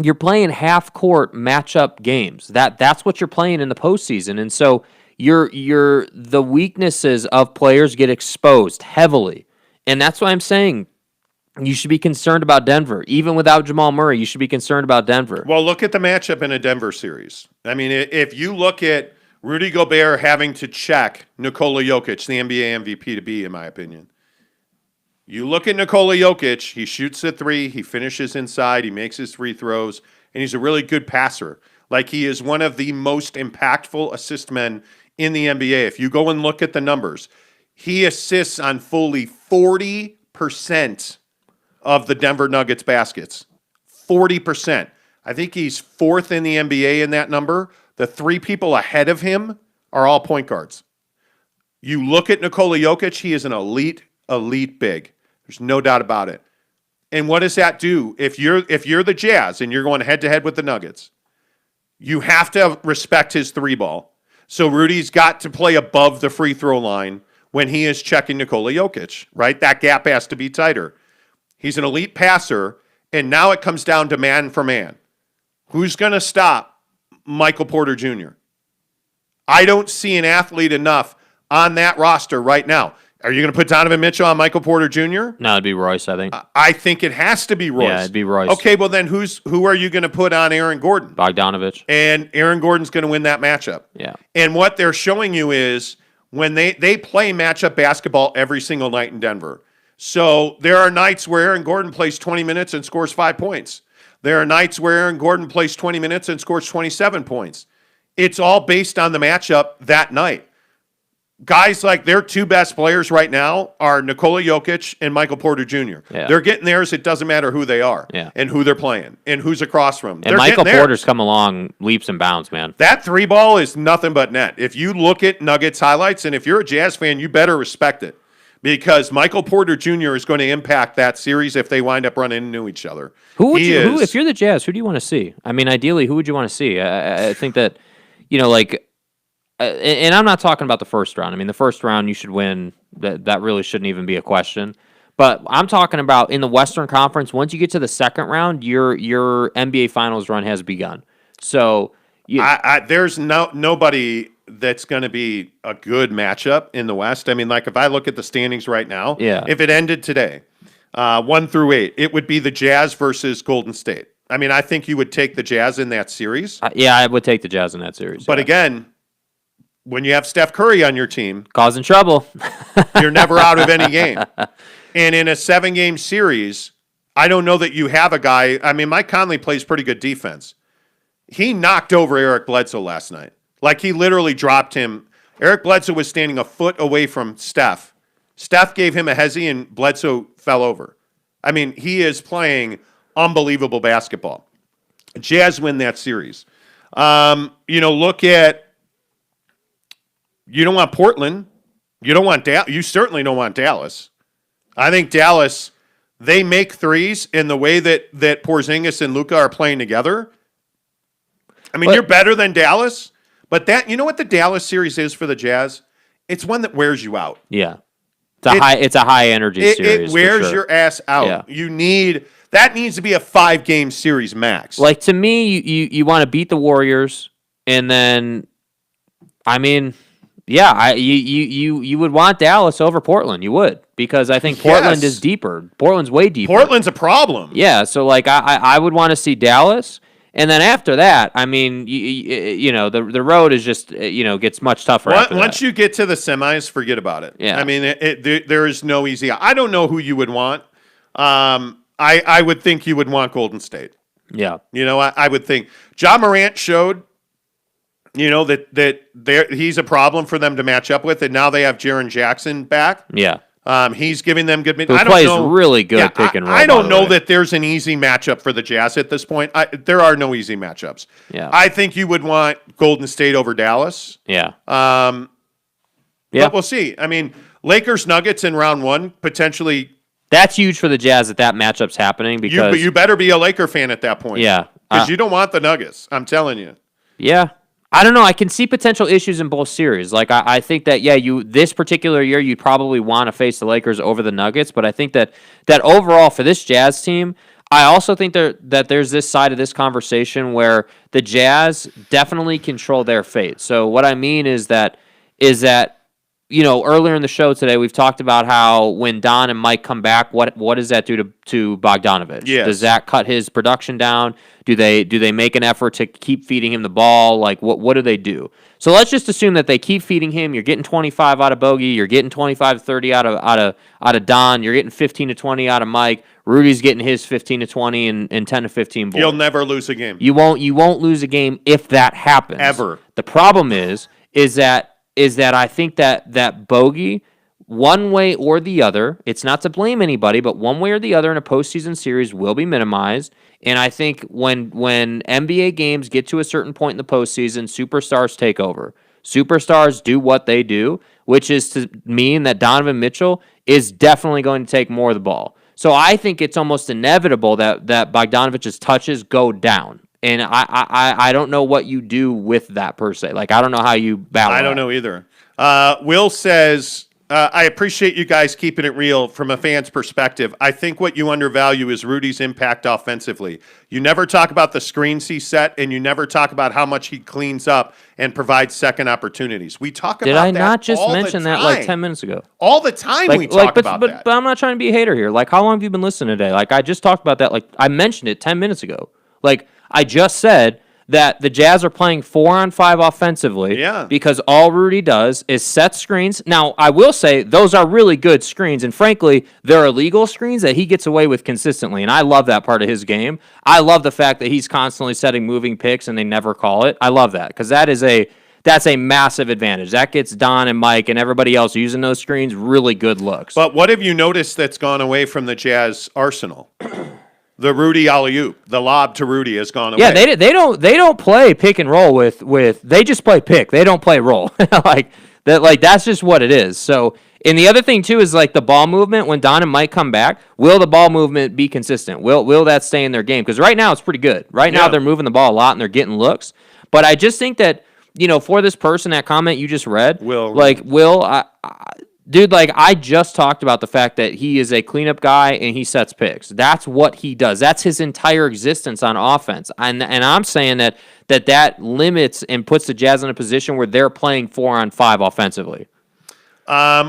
you're playing half-court matchup games. That's what you're playing in the postseason, and so the weaknesses of players get exposed heavily, and that's why I'm saying you should be concerned about Denver. Even without Jamal Murray, you should be concerned about Denver. Well, look at the matchup in a Denver series. I mean, if you look at Rudy Gobert having to check Nikola Jokic, the NBA MVP to be, in my opinion. You look at Nikola Jokic, he shoots a three, he finishes inside, he makes his free throws, and he's a really good passer. Like, he is one of the most impactful assist men in the NBA. If you go and look at the numbers, he assists on fully 40% of the Denver Nuggets baskets. 40%. I think he's fourth in the NBA in that number. The three people ahead of him are all point guards. You look at Nikola Jokic, he is an elite big. There's no doubt about it. And what does that do? If you're the Jazz and you're going head-to-head with the Nuggets, you have to respect his three ball. So Rudy's got to play above the free throw line when he is checking Nikola Jokic, right? That gap has to be tighter. He's an elite passer, and now it comes down to man for man. Who's going to stop Michael Porter Jr.? I don't see an athlete enough on that roster right now. Are you going to put Donovan Mitchell on Michael Porter Jr.? No, it'd be Royce, I think. I think it has to be Royce. Yeah, it'd be Royce. Okay, well then who are you going to put on Aaron Gordon? Bogdanović. And Aaron Gordon's going to win that matchup. Yeah. And what they're showing you is when they play matchup basketball every single night in Denver. So there are nights where Aaron Gordon plays 20 minutes and scores 5 points. There are nights where Aaron Gordon plays 20 minutes and scores 27 points. It's all based on the matchup that night. guys like their two best players right now are Nikola Jokic and Michael Porter Jr. Yeah. They're getting theirs. It doesn't matter who they are and who they're playing and who's across from them. And Michael Porter's come along leaps and bounds, man. That three ball is nothing but net. If you look at Nuggets highlights, and if you're a Jazz fan, you better respect it because Michael Porter Jr. is going to impact that series if they wind up running into each other. Who, if you're the Jazz, who do you want to see? I mean, ideally, who would you want to see? I think that, and I'm not talking about the first round. I mean, the first round you should win. That really shouldn't even be a question. But I'm talking about in the Western Conference. Once you get to the second round, your NBA Finals run has begun. So there's nobody that's going to be a good matchup in the West. I mean, like if I look at the standings right now, if it ended today, 1 through 8, it would be the Jazz versus Golden State. I mean, I think you would take the Jazz in that series. I would take the Jazz in that series. But again, when you have Steph Curry on your team, causing trouble, you're never out of any game. And in a 7-game series, I don't know that you have a guy. I mean, Mike Conley plays pretty good defense. He knocked over Eric Bledsoe last night. Like he literally dropped him. Eric Bledsoe was standing a foot away from Steph. Steph gave him a hezzy and Bledsoe fell over. I mean, he is playing unbelievable basketball. Jazz win that series. Look at. You don't want Portland. You don't want You certainly don't want Dallas. I think Dallas, they make threes in the way that Porzingis and Luka are playing together. I mean, you're better than Dallas, but you know what the Dallas series is for the Jazz? It's one that wears you out. Yeah. It's a high energy series. It wears your ass out. Yeah. That needs to be a 5-game series max. Like to me, you want to beat the Warriors, and then, I mean, you would want Dallas over Portland. You would, because I think Portland is deeper. Portland's way deeper. Portland's a problem. Yeah, so like I would want to see Dallas, and then after that, I mean, the road is just gets much tougher. Once you get to the semis, forget about it. Yeah, I mean, there is no easy. I don't know who you would want. I would think you would want Golden State. Yeah, I would think Ja Morant showed. That he's a problem for them to match up with, and now they have Jaren Jackson back. Yeah, he's giving them good. Who plays really good pick and roll. I don't know that there's an easy matchup for the Jazz at this point. There are no easy matchups. Yeah, I think you would want Golden State over Dallas. Yeah, but we'll see. I mean, Lakers Nuggets in round 1 potentially. That's huge for the Jazz that matchup's happening because you better be a Laker fan at that point. Yeah, because you don't want the Nuggets. I'm telling you. Yeah. I don't know. I can see potential issues in both series. Like I think that this particular year you probably want to face the Lakers over the Nuggets, but I think that overall for this Jazz team, I also think that there's this side of this conversation where the Jazz definitely control their fate. So what I mean is that earlier in the show today we've talked about how when Don and Mike come back, what does that do to Bogdanović? Yes. Does that cut his production down? Do they make an effort to keep feeding him the ball? Like what do they do? So let's just assume that they keep feeding him. You're getting 25 out of Bogey. You're getting 25 to 30 out of Don. You're getting 15 to 20 out of Mike. Rudy's getting his 15 to 20 and 10 to 15 boards. You'll never lose a game. You won't lose a game if that happens. Ever. The problem is that I think that Bogey, one way or the other, it's not to blame anybody, but one way or the other in a postseason series will be minimized. And I think when NBA games get to a certain point in the postseason, superstars take over. Superstars do what they do, which is to mean that Donovan Mitchell is definitely going to take more of the ball. So I think it's almost inevitable that Bogdanovic's touches go down. And I don't know what you do with that per se. Like, I don't know how you balance. I don't know either. Will says, I appreciate you guys keeping it real from a fan's perspective. I think what you undervalue is Rudy's impact offensively. You never talk about the screens he set, and you never talk about how much he cleans up and provides second opportunities. We talk about that. Did I not just mention that like 10 minutes ago? All the time we talk about that. But I'm not trying to be a hater here. Like, how long have you been listening today? Like, I just talked about that. Like, I mentioned it 10 minutes ago. Like, I just said that the Jazz are playing 4-on-5 offensively because all Rudy does is set screens. Now, I will say those are really good screens, and frankly, they're illegal screens that he gets away with consistently, and I love that part of his game. I love the fact that he's constantly setting moving picks and they never call it. I love that because that is that's a massive advantage. That gets Don and Mike and everybody else using those screens really good looks. But what have you noticed that's gone away from the Jazz arsenal? The Rudy alley-oop, the lob to Rudy has gone away. Yeah, they don't play pick and roll with they just play pick. They don't play roll. That's just what it is. So, and the other thing too is like the ball movement. When Don and Mike come back, will the ball movement be consistent? Will that stay in their game? Because right now it's pretty good. Right now they're moving the ball a lot and they're getting looks. But I just think that for this person, that comment you just read, dude, I just talked about the fact that he is a cleanup guy and he sets picks. That's what he does. That's his entire existence on offense. And I'm saying that limits and puts the Jazz in a position where they're playing 4-on-5 offensively.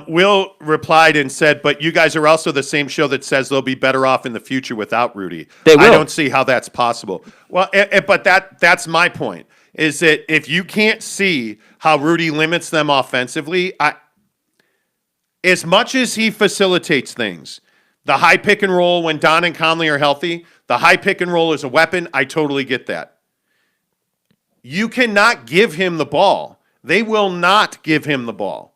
Will replied and said, but you guys are also the same show that says they'll be better off in the future without Rudy. They will. I don't see how that's possible. Well, but that's my point, is that if you can't see how Rudy limits them offensively, as much as he facilitates things, the high pick and roll when Don and Conley are healthy, the high pick and roll is a weapon. I totally get that. You cannot give him the ball. They will not give him the ball.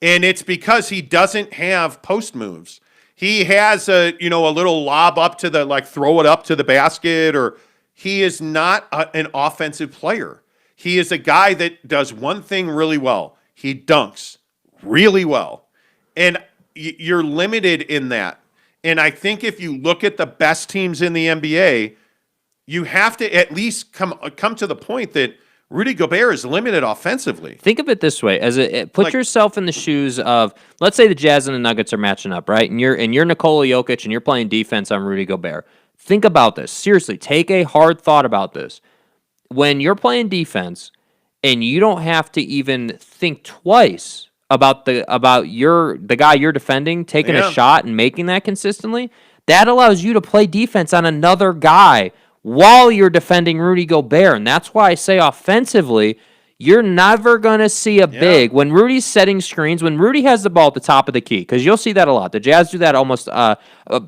And it's because he doesn't have post moves. He has a little lob up to the, throw it up to the basket, or he is not an offensive player. He is a guy that does one thing really well. He dunks really well. And you're limited in that. And I think if you look at the best teams in the NBA, you have to at least come to the point that Rudy Gobert is limited offensively. Think of it this way: put yourself in the shoes of, let's say the Jazz and the Nuggets are matching up, right? And you're Nikola Jokic and you're playing defense on Rudy Gobert. Think about this. Seriously, take a hard thought about this. When you're playing defense and you don't have to even think twice about the guy you're defending taking a shot and making that consistently, that allows you to play defense on another guy while you're defending Rudy Gobert. And that's why I say offensively, you're never going to see a big. When Rudy's setting screens, when Rudy has the ball at the top of the key, because you'll see that a lot. The Jazz do that almost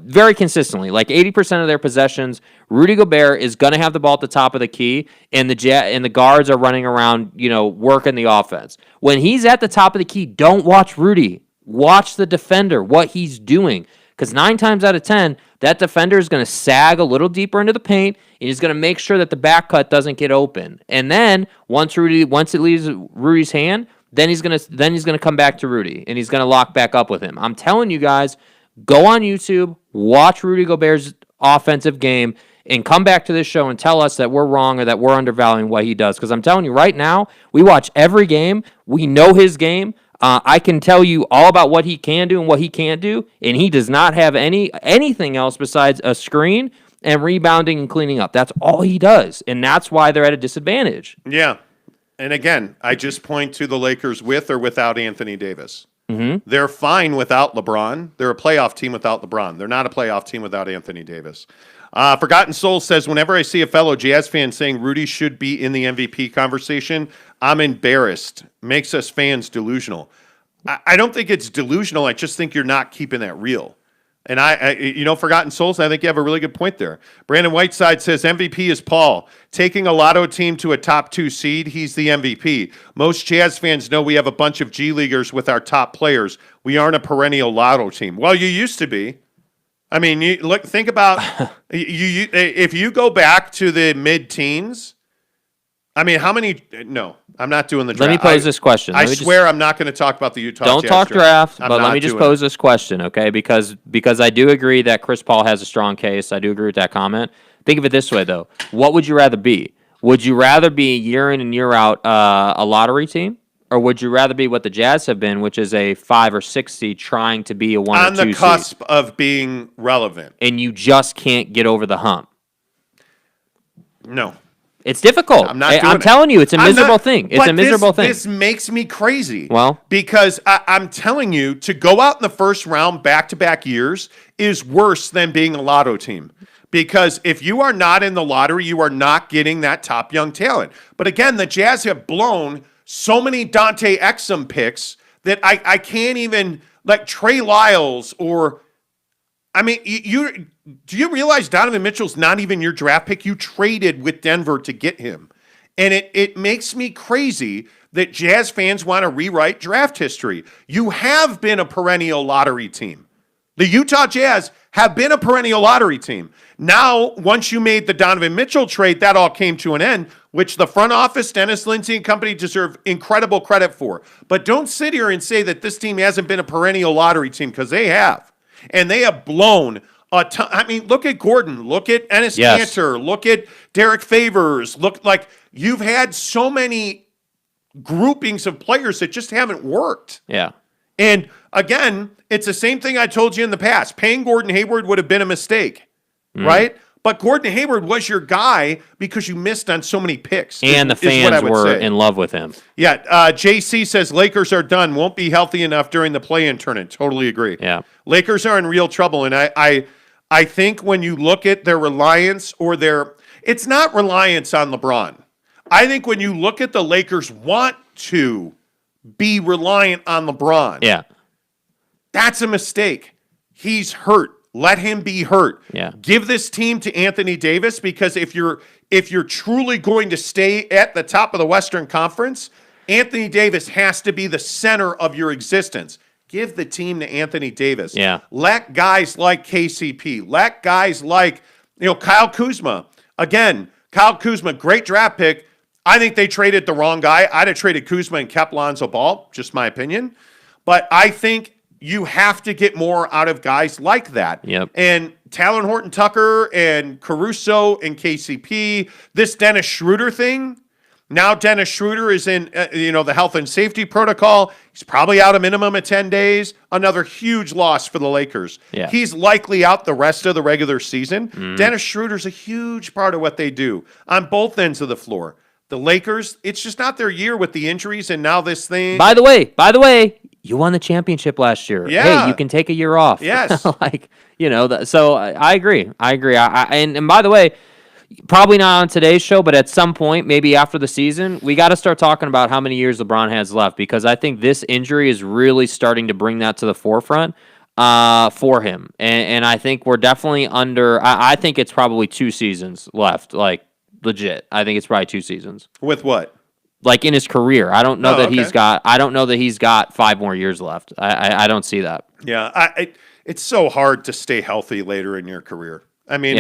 very consistently. Like 80% of their possessions, Rudy Gobert is going to have the ball at the top of the key, and the guards are running around, working the offense. When he's at the top of the key, don't watch Rudy. Watch the defender, what he's doing. Because 9 times out of 10, that defender is going to sag a little deeper into the paint, and he's going to make sure that the back cut doesn't get open. And then once it leaves Rudy's hand, then he's going to come back to Rudy, and he's going to lock back up with him. I'm telling you guys, go on YouTube, watch Rudy Gobert's offensive game, and come back to this show and tell us that we're wrong or that we're undervaluing what he does. Because I'm telling you right now, we watch every game. We know his game. I can tell you all about what he can do and what he can't do, and he does not have anything else besides a screen and rebounding and cleaning up. That's all he does, and that's why they're at a disadvantage. Yeah, and again, I just point to the Lakers with or without Anthony Davis. Mm-hmm. They're fine without LeBron. They're a playoff team without LeBron. They're not a playoff team without Anthony Davis. Forgotten Soul says, whenever I see a fellow Jazz fan saying Rudy should be in the MVP conversation, I'm embarrassed. Makes us fans delusional. I don't think it's delusional. I just think you're not keeping that real. And Forgotten Souls, I think you have a really good point there. Brandon Whiteside says MVP is Paul. Taking a lotto team to a top 2 seed, he's the MVP. Most Jazz fans know we have a bunch of G Leaguers with our top players. We aren't a perennial lotto team. Well, you used to be. I mean, think about if you go back to the mid-teens. I mean, how many? No, I'm not doing the draft. Let me pose this question. I swear I'm not going to talk about the Utah Jazz. Don't talk draft, but let me just pose this question, okay? Because I do agree that Chris Paul has a strong case. I do agree with that comment. Think of it this way, though. What would you rather be? Would you rather be year in and year out a lottery team? Or would you rather be what the Jazz have been, which is a 5 or 6 seed trying to be a 1 or 2 seed? On the cusp of being relevant. And you just can't get over the hump. No. It's difficult. I'm telling you, it's a miserable thing. It's a miserable thing. This makes me crazy. Well, because I'm telling you, to go out in the first round back-to-back years is worse than being a lotto team. Because if you are not in the lottery, you are not getting that top young talent. But again, the Jazz have blown so many Dante Exum picks that I can't even, like Trey Lyles or, I mean, do you realize Donovan Mitchell's not even your draft pick? You traded with Denver to get him. And it makes me crazy that Jazz fans want to rewrite draft history. You have been a perennial lottery team. The Utah Jazz have been a perennial lottery team. Now, once you made the Donovan Mitchell trade, that all came to an end, which the front office, Dennis Lindsey and company deserve incredible credit for. But don't sit here and say that this team hasn't been a perennial lottery team, because they have. And they have blown a ton. I mean, look at Gordon. Look at Enes Kanter. Look at Derek Favors. Look, like, you've had so many groupings of players that just haven't worked. Yeah. And again, it's the same thing I told you in the past. Paying Gordon Hayward would have been a mistake, right? But Gordon Hayward was your guy because you missed on so many picks. And the fans were in love with him. Yeah. JC says Lakers are done. Won't be healthy enough during the play-in tournament. Totally agree. Yeah. Lakers are in real trouble. And I think when you look at their reliance or it's not reliance on LeBron. I think when you look at the Lakers want to be reliant on LeBron. Yeah. That's a mistake. He's hurt. Let him be hurt. Yeah. Give this team to Anthony Davis, because if you're truly going to stay at the top of the Western Conference, Anthony Davis has to be the center of your existence. Give the team to Anthony Davis. Yeah. Let guys like KCP, let guys like, Kyle Kuzma. Again, Kyle Kuzma, great draft pick. I think they traded the wrong guy. I'd have traded Kuzma and kept Lonzo Ball, just my opinion. But I think you have to get more out of guys like that. Yep. And Talon Horton-Tucker and Caruso and KCP, this Dennis Schroeder thing. Now Dennis Schroeder is in the health and safety protocol. He's probably out a minimum of 10 days. Another huge loss for the Lakers. Yeah. He's likely out the rest of the regular season. Dennis Schroeder's a huge part of what they do on both ends of the floor. The Lakers, it's just not their year with the injuries, and now this thing. By the way, you won the championship last year. Yeah. Hey, you can take a year off. Yes. So I agree. And by the way, probably not on today's show, but at some point, maybe after the season, we got to start talking about how many years LeBron has left, because I think this injury is really starting to bring that to the forefront for him. And I think we're definitely I think it's probably 2 seasons left, like legit. I think it's probably 2 seasons. With what? Like in his career. I don't know okay. I don't know that he's got 5 more years left. I don't see that. Yeah, it's so hard to stay healthy later in your career. I mean,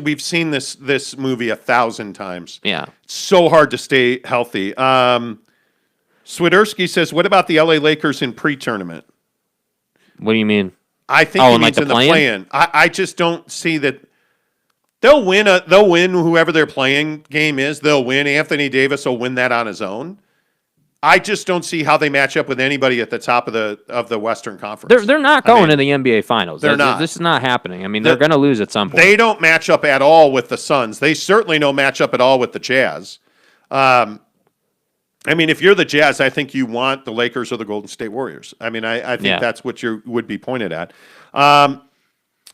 we've seen this movie 1,000 times. Yeah. It's so hard to stay healthy. Swiderski says, what about the LA Lakers in pre-tournament? What do you mean? I think he means in the play-in. I just don't see that. They'll win whoever their playing game is. They'll win. Anthony Davis will win that on his own. I just don't see how they match up with anybody at the top of the Western Conference. They're not going to the NBA Finals. They're not. This is not happening. I mean, they're going to lose at some point. They don't match up at all with the Suns. They certainly don't match up at all with the Jazz. I mean, if you're the Jazz, I think you want the Lakers or the Golden State Warriors. I mean, I think that's what you would be pointed at.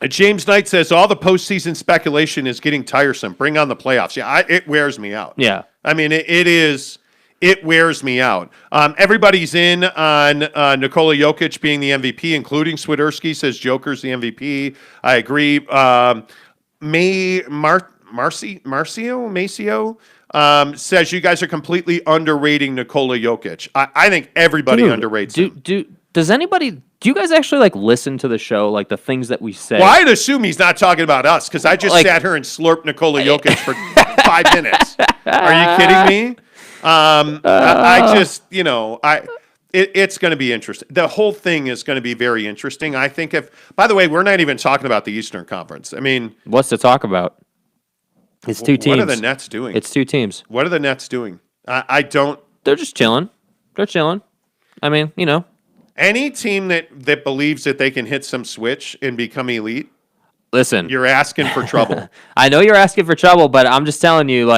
James Knight says, all the postseason speculation is getting tiresome. Bring on the playoffs. Yeah, it wears me out. Yeah. I mean, it wears me out. Everybody's in on Nikola Jokic being the MVP, including Swiderski says Joker's the MVP. I agree. Marcio says you guys are completely underrating Nikola Jokic. I think everybody underrates him. Do you guys actually listen to the show, like the things that we say? Well, I'd assume he's not talking about us, because I just sat here and slurped Nikola Jokic for 5 minutes. Are you kidding me? It's going to be interesting. The whole thing is going to be very interesting. I think by the way, we're not even talking about the Eastern Conference. I mean, what's to talk about? It's 2 teams. What are the Nets doing? It's 2 teams. What are the Nets doing? I don't. They're just chilling. They're chilling. I mean, Any team that believes that they can hit some switch and become elite, listen, you're asking for trouble. I know you're asking for trouble, but I'm just telling you,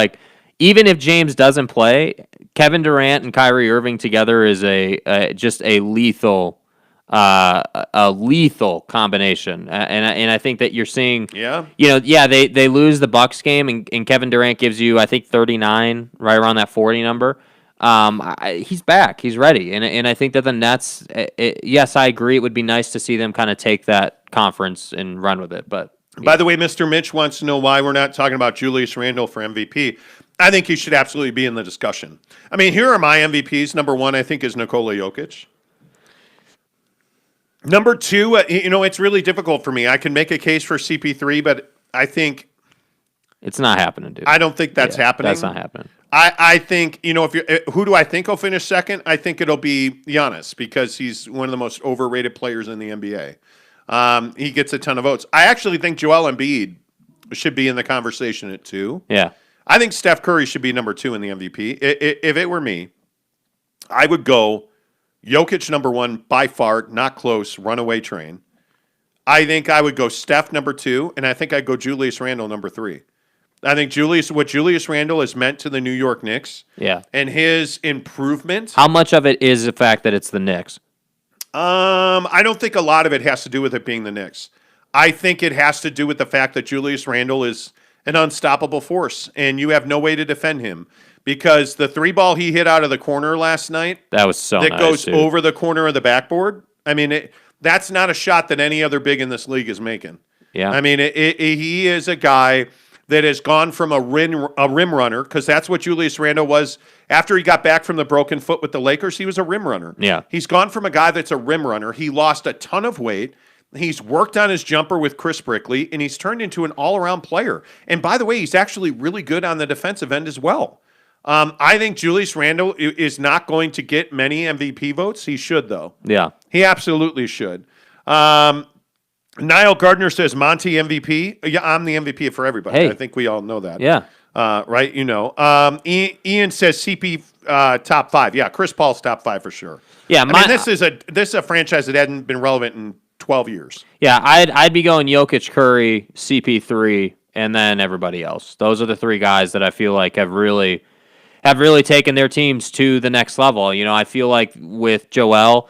even if James doesn't play, Kevin Durant and Kyrie Irving together is just a lethal combination. And I think that you're seeing, they lose the Bucks game, and Kevin Durant gives you, I think, 39, right around that 40 number. He's back. He's ready. And I think that the Nets, yes, I agree. It would be nice to see them kind of take that conference and run with it. But by the way, Mr. Mitch wants to know why we're not talking about Julius Randle for MVP. I think he should absolutely be in the discussion. I mean, here are my MVPs. Number 1, I think, is Nikola Jokic. Number 2, it's really difficult for me. I can make a case for CP3, but I think it's not happening, dude. I don't think that's happening. That's not happening. I think, who do I think will finish second? I think it'll be Giannis because he's one of the most overrated players in the NBA. He gets a ton of votes. I actually think Joel Embiid should be in the conversation at 2. Yeah. I think Steph Curry should be number 2 in the MVP. If it were me, I would go Jokic number 1 by far, not close, runaway train. I think I would go Steph number 2, and I think I'd go Julius Randle number 3. I think what Julius Randle has meant to the New York Knicks, and his improvement. How much of it is the fact that it's the Knicks? I don't think a lot of it has to do with it being the Knicks. I think it has to do with the fact that Julius Randle is an unstoppable force, and you have no way to defend him because the 3-ball he hit out of the corner last night that was so that nice, goes dude. over the corner of the backboard. I mean, that's not a shot that any other big in this league is making. Yeah, I mean, he is a guy that has gone from a rim runner, because that's what Julius Randle was after he got back from the broken foot with the Lakers. He was a rim runner. Yeah, he's gone from a guy that's a rim runner. He lost a ton of weight. He's worked on his jumper with Chris Brickley, and he's turned into an all-around player. And by the way, he's actually really good on the defensive end as well. I think Julius Randle is not going to get many MVP votes. He should, though. Yeah. He absolutely should. Niall Gardner says Monty MVP. Yeah, I'm the MVP for everybody. Hey. I think we all know that. Yeah. Right? Ian says CP top 5. Yeah, Chris Paul's top 5 for sure. Yeah, I mean, this is a franchise that hadn't been relevant in 12 years. Yeah, I'd be going Jokic, Curry, CP3, and then everybody else. Those are the 3 guys that I feel like have really taken their teams to the next level. I feel like with Joel,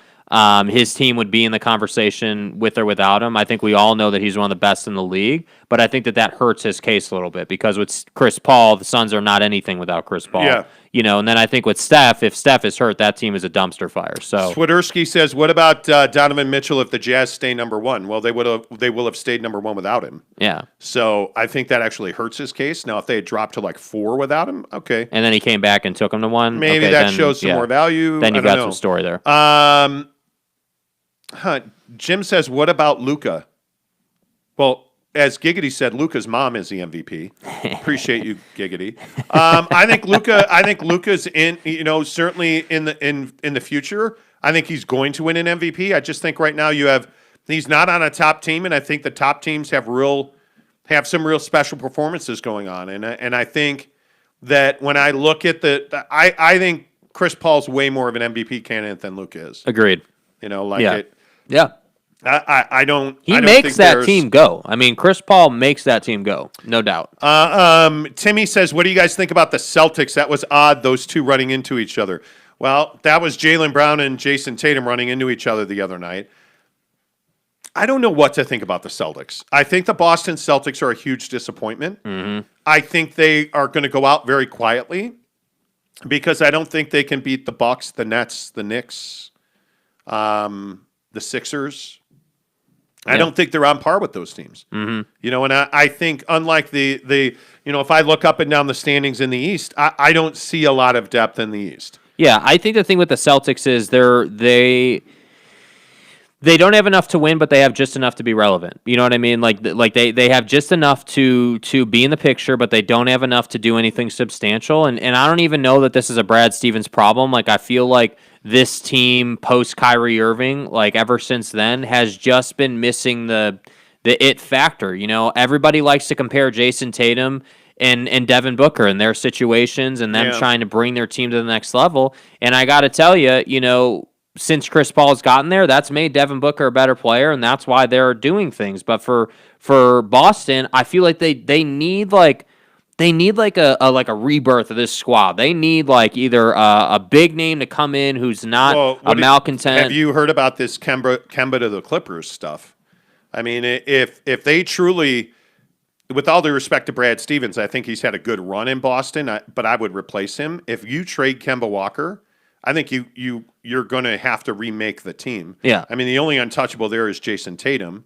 his team would be in the conversation with or without him. I think we all know that he's one of the best in the league, but I think that hurts his case a little bit because with Chris Paul, the Suns are not anything without Chris Paul. Yeah. And then I think with Steph, if Steph is hurt, that team is a dumpster fire. So Swiderski says, "What about Donovan Mitchell if the Jazz stay number 1?" Well, they will have stayed number 1 without him. Yeah. So I think that actually hurts his case. Now, if they had dropped to like 4 without him, okay. And then he came back and took him to 1. Maybe okay, that shows some more value. Then you got some story there. Jim says, "What about Luka?" Well, as Giggity said, Luka's mom is the MVP. Appreciate you, Giggity. I think Luka's in. Certainly in the future, I think he's going to win an MVP. I just think right now he's not on a top team, and I think the top teams have some real special performances going on, and I think that when I look at I think Chris Paul's way more of an MVP candidate than Luka is. Agreed. Yeah. I don't. He makes that team go. I mean, Chris Paul makes that team go, no doubt. Timmy says, "What do you guys think about the Celtics? That was odd, those two running into each other." Well, that was Jaylen Brown and Jason Tatum running into each other the other night. I don't know what to think about the Celtics. I think the Boston Celtics are a huge disappointment. Mm-hmm. I think they are going to go out very quietly because I don't think they can beat the Bucks, the Nets, the Knicks, the Sixers. I don't think they're on par with those teams. Mm-hmm. And I think unlike the if I look up and down the standings in the East, I don't see a lot of depth in the East. Yeah, I think the thing with the Celtics is they don't have enough to win, but they have just enough to be relevant. You know what I mean? Like they have just enough to be in the picture, but they don't have enough to do anything substantial. And I don't even know that this is a Brad Stevens problem. Like I feel like this team post Kyrie Irving, like ever since then, has just been missing the it factor. Everybody likes to compare Jason Tatum and Devin Booker and their situations and them trying to bring their team to the next level. And I got to tell you, since Chris Paul's gotten there, that's made Devin Booker a better player, and that's why they're doing things. But for Boston, I feel like they need like a rebirth of this squad. They need like either a big name to come in who's not a malcontent. Have you heard about this Kemba to the Clippers stuff? I mean, if they truly, with all due respect to Brad Stevens, I think he's had a good run in Boston, but I would replace him. If you trade Kemba Walker, I think you're going to have to remake the team. Yeah. I mean, the only untouchable there is Jason Tatum.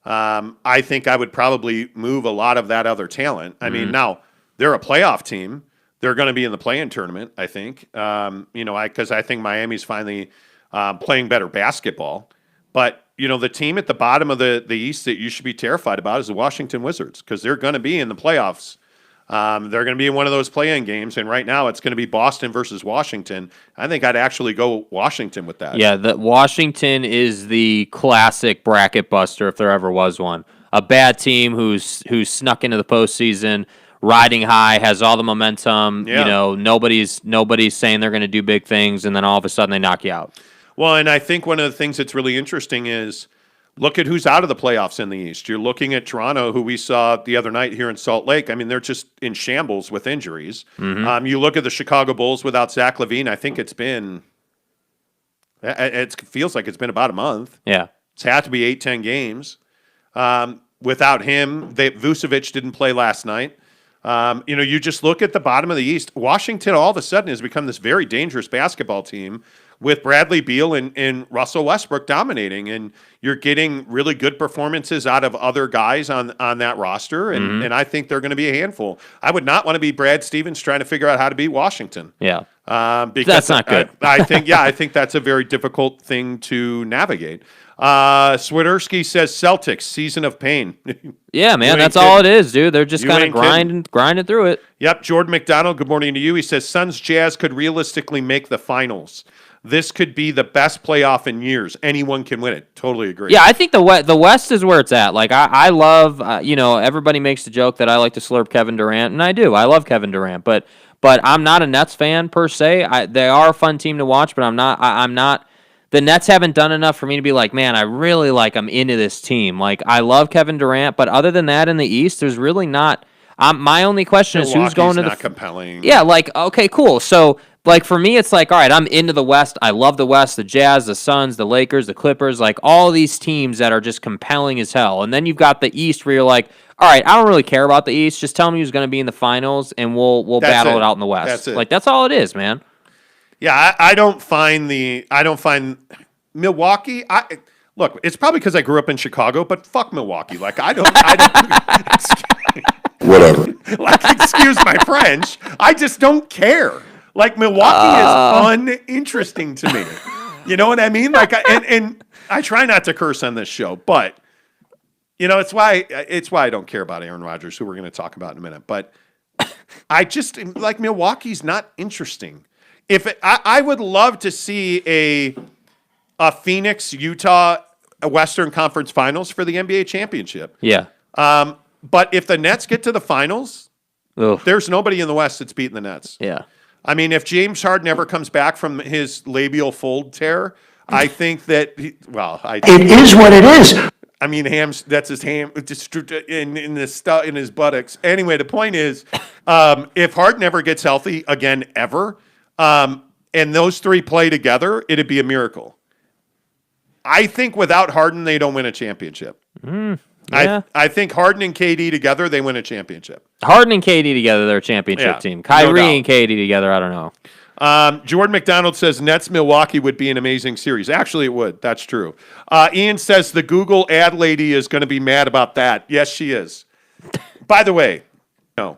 I think I would probably move a lot of that other talent. I mean, now they're a playoff team, they're going to be in the play-in tournament, I think. Because I think Miami's finally playing better basketball. But, the team at the bottom of the East that you should be terrified about is the Washington Wizards, because they're going to be in the playoffs. They're going to be in one of those play-in games, and right now it's going to be Boston versus Washington. I think I'd actually go Washington with that. Yeah, Washington is the classic bracket buster if there ever was one. A bad team who's snuck into the postseason, riding high, has all the momentum. Yeah. Nobody's saying they're going to do big things, and then all of a sudden they knock you out. Well, and I think one of the things that's really interesting is look at who's out of the playoffs in the East. You're looking at Toronto, who we saw the other night here in Salt Lake. I mean, they're just in shambles with injuries. Mm-hmm. You look at the Chicago Bulls without Zach LaVine. I think it feels like it's been about a month. Yeah. It's had to be 8-10 games. Without him, Vucevic didn't play last night. You just look at the bottom of the East. Washington all of a sudden has become this very dangerous basketball team with Bradley Beal and Russell Westbrook dominating, and you're getting really good performances out of other guys on that roster, and I think they're going to be a handful. I would not want to be Brad Stevens trying to figure out how to beat Washington. Yeah, because that's not good. I think that's a very difficult thing to navigate. Swiderski says Celtics, season of pain. Yeah, man, that's all it is, dude. They're just kind of grinding through it. Yep, Jordan McDonald, good morning to you. He says Suns Jazz could realistically make the finals. This could be the best playoff in years. Anyone can win it. Totally agree. Yeah, I think the West is where it's at. Like, I love, everybody makes the joke that I like to slurp Kevin Durant, and I do. I love Kevin Durant, but I'm not a Nets fan per se. They are a fun team to watch, but I'm not. The Nets haven't done enough for me to be like, man, I really I'm into this team. Like, I love Kevin Durant, but other than that in the East, there's really not. My only question is who's going to the. Not compelling. Yeah, okay, cool. So. For me, it's all right, I'm into the West. I love the West, the Jazz, the Suns, the Lakers, the Clippers, all these teams that are just compelling as hell. And then you've got the East where you're like, all right, I don't really care about the East. Just tell me who's going to be in the finals, and we'll battle it out in the West. That's it. That's all it is, man. Yeah, I don't find Milwaukee. Look, it's probably because I grew up in Chicago, but fuck Milwaukee. I don't Whatever. Excuse my French. I just don't care. Milwaukee is uninteresting to me. You know what I mean? And I try not to curse on this show, but it's why I don't care about Aaron Rodgers, who we're going to talk about in a minute. But I just Milwaukee's not interesting. I would love to see a Phoenix Utah Western Conference Finals for the NBA championship. Yeah. But if the Nets get to the finals, Oof. there's nobody in the West that's beating the Nets. Yeah. I mean, if James Harden ever comes back from his labial fold tear, I think that it is what it is. I mean, that's his ham just in his buttocks. Anyway, the point is, if Harden ever gets healthy again ever, and those three play together, it'd be a miracle. I think without Harden, they don't win a championship. Yeah. I think Harden and KD together, they win a championship. Harden and KD together, they're a championship team. Kyrie and KD together, I don't know. Jordan McDonald says Nets Milwaukee would be an amazing series. Actually, it would. That's true. Ian says the Google ad lady is going to be mad about that. Yes, she is. By the way, no.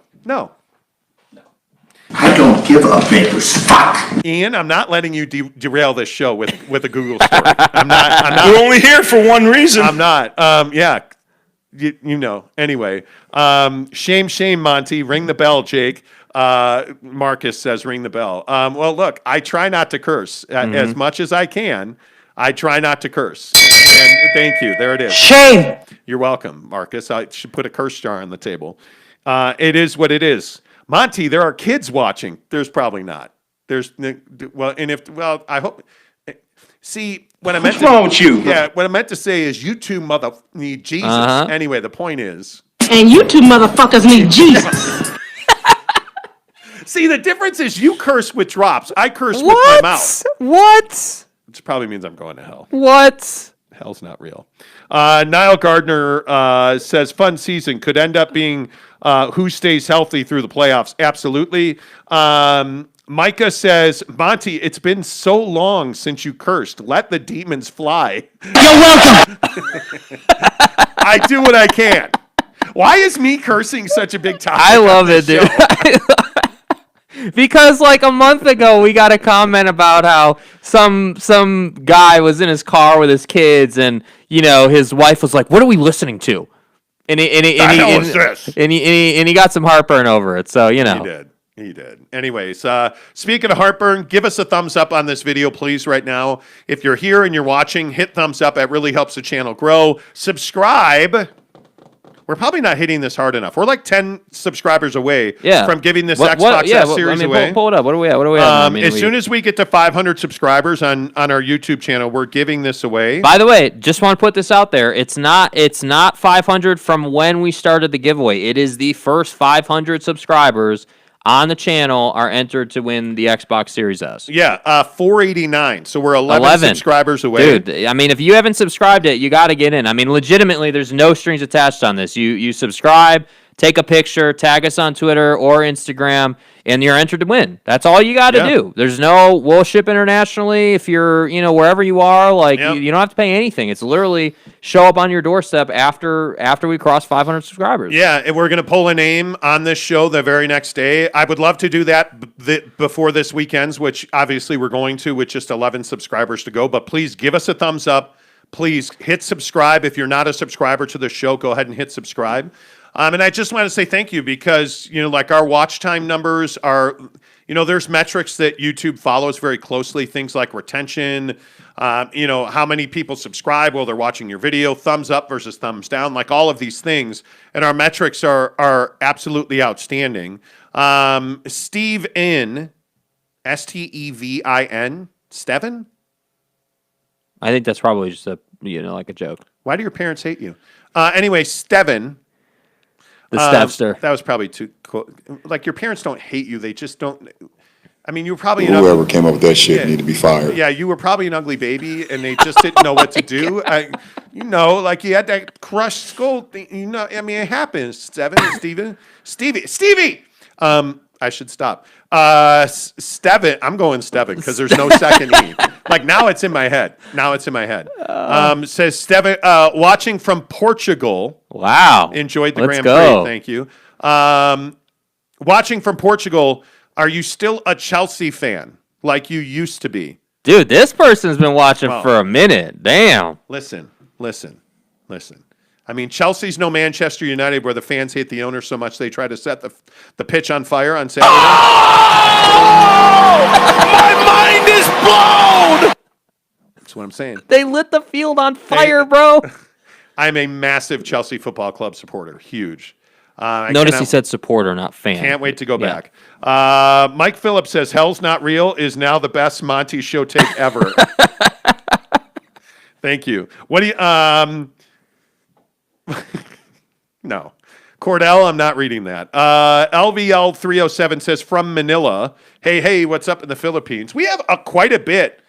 I don't give a baker's fuck. Ian, I'm not letting you derail this show with a Google story. I'm not. You're only here for one reason. I'm not. Yeah. Anyway, shame, Monty. Ring the bell, Jake. Marcus says ring the bell. Well, look, I try not to curse as much as I can. I try not to curse. And thank you. There it is. Shame. You're welcome, Marcus. I should put a curse jar on the table. It is what it is. Monty, there are kids watching. There's probably not. I hope. See, what I meant What's wrong with you? Yeah, what I meant to say is you two mother need Jesus. Anyway, the point is. And you two motherfuckers need Jesus. See, the difference is you curse with drops. I curse with my mouth. What? Which probably means I'm going to hell. What? Hell's not real. Niall Gardner says fun season could end up being who stays healthy through the playoffs. Absolutely. Micah says, Monty, it's been so long since you cursed. Let the demons fly. You're welcome. I do what I can. Why is me cursing such a big topic? I love it, dude. Because like a month ago, we got a comment about how some guy was in his car with his kids, and his wife was like, "What are we listening to?" And he got some heartburn over it. So He did. Anyways, speaking of heartburn, give us a thumbs up on this video, please, right now. If you're here and you're watching, hit thumbs up. It really helps the channel grow. Subscribe. We're probably not hitting this hard enough. We're like 10 subscribers away from giving this Xbox S series away. Pull it up. What are we at? As soon as we get to 500 subscribers on our YouTube channel, we're giving this away. By the way, just want to put this out there. It's not 500 from when we started the giveaway. It is the first 500 subscribers on the channel are entered to win the Xbox Series S. Yeah, 489. So we're 11 subscribers away. Dude, I mean, if you haven't subscribed yet, you got to get in. I mean, legitimately, there's no strings attached on this. You subscribe, take a picture, tag us on Twitter or Instagram, and you're entered to win. That's all you got to do. We'll ship internationally if you're, wherever you are. Like, you don't have to pay anything. It's literally show up on your doorstep after we cross 500 subscribers. Yeah, and we're going to pull a name on this show the very next day. I would love to do that before this weekend's, which obviously we're going to with just 11 subscribers to go. But please give us a thumbs up. Please hit subscribe. If you're not a subscriber to the show, go ahead and hit subscribe. And I just want to say thank you because, like our watch time numbers are, there's metrics that YouTube follows very closely, things like retention, how many people subscribe while they're watching your video, thumbs up versus thumbs down, like all of these things. And our metrics are absolutely outstanding. Steve N, Stevin, Steven? I think that's probably just like a joke. Why do your parents hate you? Anyway, Steven. The Stepster. That was probably too cool. Like, your parents don't hate you. They just don't. I mean, you were probably whoever came up with that shit need to be fired. Yeah, you were probably an ugly baby, and they just didn't know what to do. Like you had that crushed skull thing. I mean, it happens. Stevie. I should stop. Steven. I'm going Steven because there's no second E. Like, now it's in my head. Says Steven, watching from Portugal. Wow. Enjoyed the Let's Grand go. Prix. Thank you. Watching from Portugal. Are you still a Chelsea fan like you used to be? Dude, this person's been watching for a minute. Damn. Listen. I mean, Chelsea's no Manchester United where the fans hate the owner so much they try to set the pitch on fire on Saturday. Oh! My mind is blown! That's what I'm saying. They lit the field on fire, bro. I'm a massive Chelsea Football Club supporter. Huge. Notice he said supporter, not fan. Can't wait to go back. Mike Phillips says, Hell's Not Real is now the best Monty show take ever. Thank you. What do you... No. Cordell, I'm not reading that. LVL 307 says, from Manila, hey, what's up in the Philippines? We have quite a bit.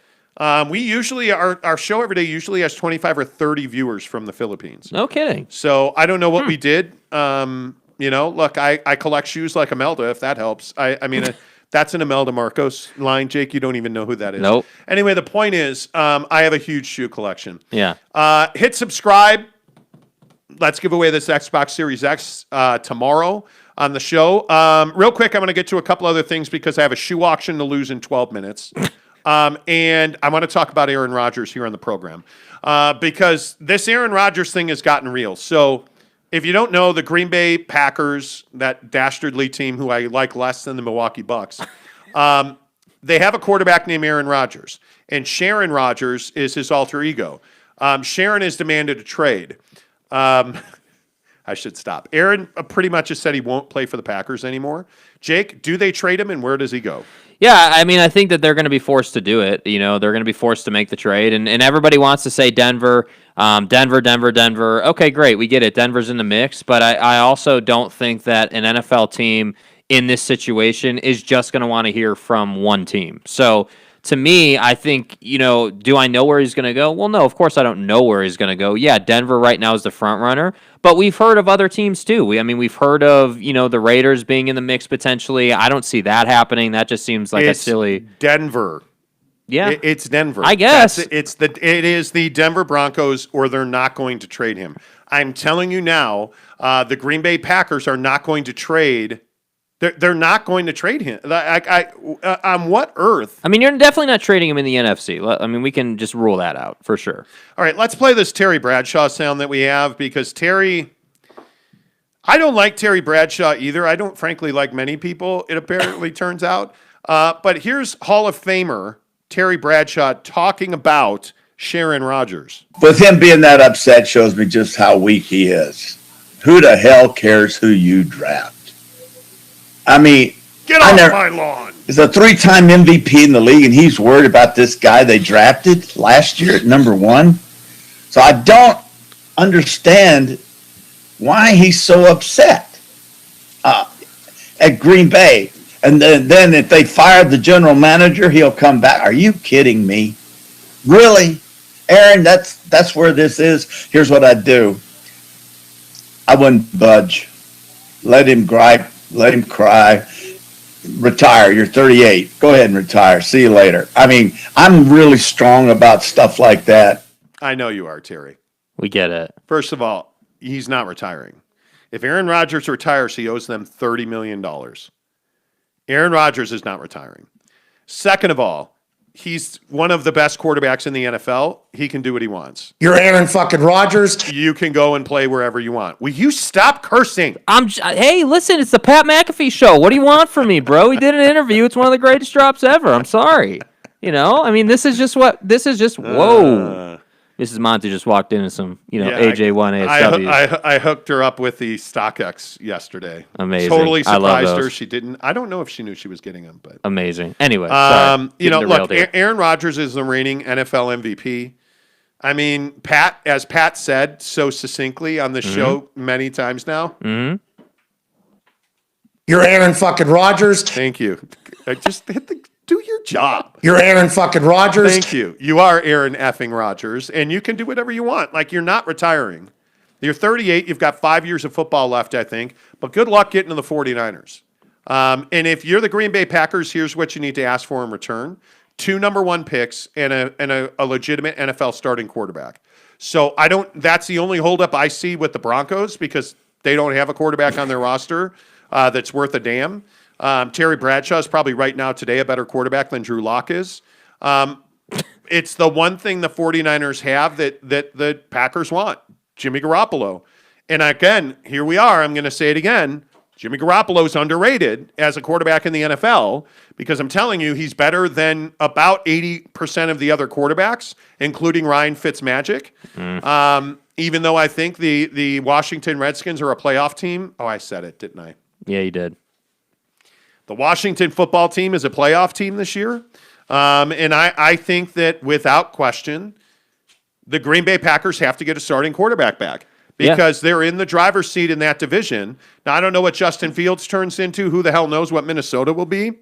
We usually, our show every day usually has 25 or 30 viewers from the Philippines. No kidding. So I don't know what we did. Look, I collect shoes like Imelda, if that helps. I mean, that's an Imelda Marcos line. Jake, you don't even know who that is. Nope. Anyway, the point is, I have a huge shoe collection. Yeah. Hit subscribe. Let's give away this Xbox Series X tomorrow on the show. Real quick, I'm going to get to a couple other things because I have a shoe auction to lose in 12 minutes. And I want to talk about Aaron Rodgers here on the program because this Aaron Rodgers thing has gotten real. So if you don't know, the Green Bay Packers, that dastardly team who I like less than the Milwaukee Bucks, they have a quarterback named Aaron Rodgers. And Sharon Rodgers is his alter ego. Sharon has demanded a trade. I should stop. Aaron pretty much has said he won't play for the Packers anymore. Jake, do they trade him, and where does he go? Yeah, I mean, I think that they're going to be forced to do it. They're going to be forced to make the trade, and everybody wants to say Denver, Denver. Okay, great, we get it. Denver's in the mix, but I also don't think that an NFL team in this situation is just going to want to hear from one team. So to me, I think, do I know where he's going to go? Well, no, of course I don't know where he's going to go. Yeah, Denver right now is the front runner, but we've heard of other teams too. We've heard of, the Raiders being in the mix potentially. I don't see that happening. That just seems like a silly Denver. Yeah. It's Denver. I guess. It is the Denver Broncos, or they're not going to trade him. I'm telling you now, the Green Bay Packers are not going to trade They're not going to trade him. On what earth? I mean, you're definitely not trading him in the NFC. I mean, we can just rule that out for sure. All right, let's play this Terry Bradshaw sound that we have because Terry. I don't like Terry Bradshaw either. I don't, frankly, like many people. It apparently turns out. But here's Hall of Famer Terry Bradshaw talking about Aaron Rodgers. With him being that upset shows me just how weak he is. Who the hell cares who you draft? I mean, Get off my lawn. He's a 3-time MVP in the league, and he's worried about this guy they drafted last year at number 1. So I don't understand why he's so upset at Green Bay. And then if they fired the general manager, he'll come back. Are you kidding me? Really? Aaron, that's where this is. Here's what I'd do. I wouldn't budge. Let him gripe. Let him cry. Retire. You're 38. Go ahead and retire. See you later. I mean, I'm really strong about stuff like that. I know you are, Terry. We get it. First of all, he's not retiring. If Aaron Rodgers retires, he owes them $30 million. Aaron Rodgers is not retiring. Second of all, he's one of the best quarterbacks in the NFL. He can do what he wants. You're Aaron fucking Rodgers. You can go and play wherever you want. Will you stop cursing? Hey, listen, it's the Pat McAfee show. What do you want from me, bro? He did an interview. It's one of the greatest drops ever. I'm sorry. I mean, this is just whoa. Mrs. Monty just walked in and some, AJ1 ASWs. I hooked her up with the StockX yesterday. Amazing. Totally I love surprised her. those. She didn't. I don't know if she knew she was getting them, but Amazing. Anyway, sorry. Look, Aaron Rodgers is the reigning NFL MVP. I mean, as Pat said so succinctly on the show many times now. Mm-hmm. You're Aaron fucking Rodgers. Thank you. I just do your job. You're Aaron fucking Rodgers. Thank you. You are Aaron effing Rodgers, and you can do whatever you want. Like, you're not retiring. You're 38. You've got 5 years of football left, I think. But good luck getting to the 49ers. And if you're the Green Bay Packers, here's what you need to ask for in return. 2 number 1 picks and a legitimate NFL starting quarterback. So that's the only holdup I see with the Broncos because they don't have a quarterback on their roster that's worth a damn. Terry Bradshaw is probably right now today a better quarterback than Drew Lock is. It's the one thing the 49ers have that the Packers want, Jimmy Garoppolo. And again, here we are. I'm going to say it again. Jimmy Garoppolo is underrated as a quarterback in the NFL because I'm telling you, he's better than about 80% of the other quarterbacks, including Ryan Fitzmagic. Even though I think the Washington Redskins are a playoff team. Oh, I said it, didn't I? Yeah, you did. The Washington football team is a playoff team this year. And I think that without question, the Green Bay Packers have to get a starting quarterback back because they're in the driver's seat in that division. Now, I don't know what Justin Fields turns into. Who the hell knows what Minnesota will be?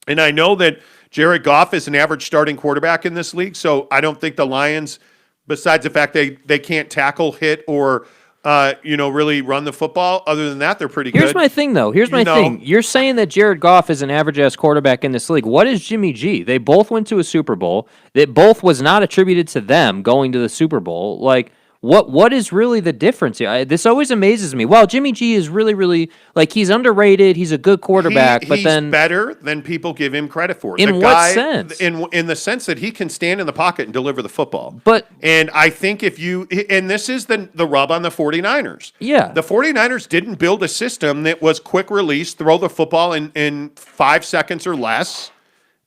And I know that Jared Goff is an average starting quarterback in this league, so I don't think the Lions, besides the fact they can't tackle, hit, or really run the football. Other than that, they're pretty good. Here's my thing, though. Thing. You're saying that Jared Goff is an average-ass quarterback in this league. What is Jimmy G? They both went to a Super Bowl. That both was not attributed to them going to the Super Bowl. Like, what is really the difference here? This always amazes me. Well, Jimmy G is really, really, he's underrated. He's a good quarterback, but then better than people give him credit for. In what sense? In the sense that he can stand in the pocket and deliver the football. And I think and this is the rub on the 49ers. Yeah. The 49ers didn't build a system that was quick release, throw the football in 5 seconds or less,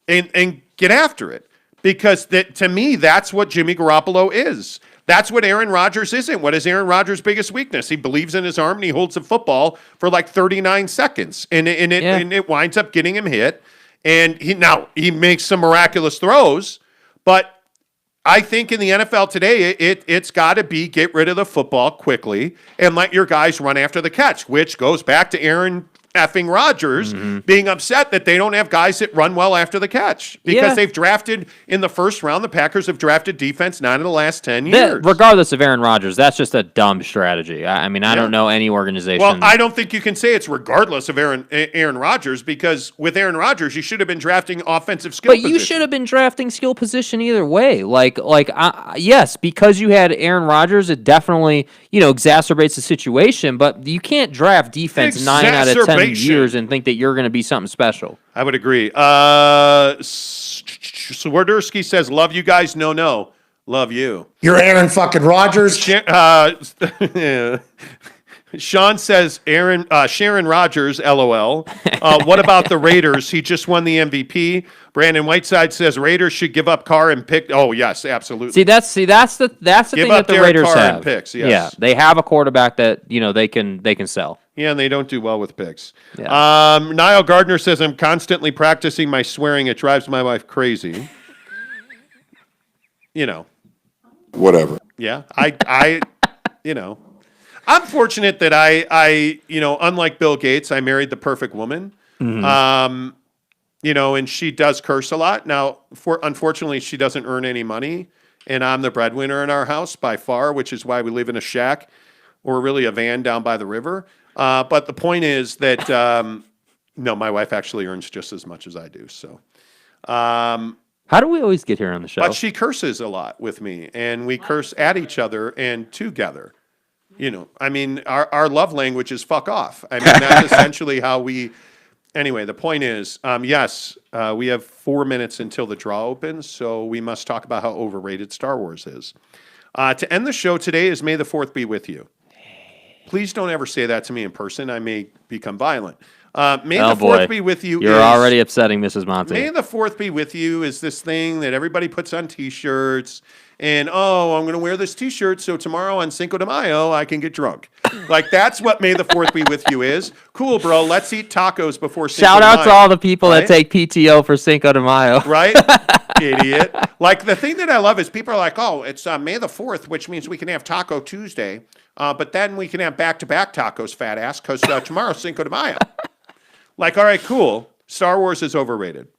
and get after it. Because to me, that's what Jimmy Garoppolo is. That's what Aaron Rodgers isn't. What is Aaron Rodgers' biggest weakness? He believes in his arm and he holds the football for 39 seconds. And it winds up getting him hit. And he makes some miraculous throws. But I think in the NFL today, it's got to be get rid of the football quickly and let your guys run after the catch, which goes back to Aaron effing Rodgers being upset that they don't have guys that run well after the catch because they've drafted in the first round. The Packers have drafted defense 9 of the last 10 years. Regardless of Aaron Rodgers, that's just a dumb strategy. I mean, I don't know any organization. Well, I don't think you can say it's regardless of Aaron Rodgers because with Aaron Rodgers, you should have been drafting offensive skill position. But you should have been drafting skill position either way. Yes, because you had Aaron Rodgers, it definitely exacerbates the situation. But you can't draft defense 9 out of 10 Generation. years and think that you're going to be something special. I would agree. Swiderski says, love you guys. No. Love you. You're Aaron fucking Rodgers. Sean says, Sharon Rodgers, LOL. What about the Raiders? He just won the MVP. Brandon Whiteside says Raiders should give up Carr and pick. Oh, yes, absolutely. See, that's the thing up that the Derek Raiders Carr have. and picks, yes. Yeah, they have a quarterback that they can sell. Yeah, and they don't do well with picks. Yeah. Niall Gardner says, I'm constantly practicing my swearing. It drives my wife crazy. Whatever. Yeah, I'm fortunate that I unlike Bill Gates, I married the perfect woman. Mm-hmm. And she does curse a lot. Now, unfortunately, she doesn't earn any money, and I'm the breadwinner in our house by far, which is why we live in a shack or really a van down by the river. But the point is that, no, my wife actually earns just as much as I do. So, how do we always get here on the show? but she curses a lot with me, and we curse at each other and together. Our love language is fuck off. I mean, that's essentially how we. Anyway, the point is, yes, we have 4 minutes until the draw opens, so we must talk about how overrated Star Wars is. To end the show today is May the 4th be with you. Please don't ever say that to me in person. I may become violent. May the 4th be with you. You're already upsetting Mrs. Monty. May the 4th be with you is this thing that everybody puts on T-shirts. And, I'm going to wear this T-shirt so tomorrow on Cinco de Mayo I can get drunk. Like, that's what May the 4th be with you is. Cool, bro. Let's eat tacos before Cinco Shout de Mayo. out to all the people right? that take PTO for Cinco de Mayo. Right? Idiot. Like, the thing that I love is people are like, it's May the 4th, which means we can have Taco Tuesday. But then we can have back-to-back tacos, fat ass, because tomorrow's Cinco de Mayo. Like, all right, cool. Star Wars is overrated.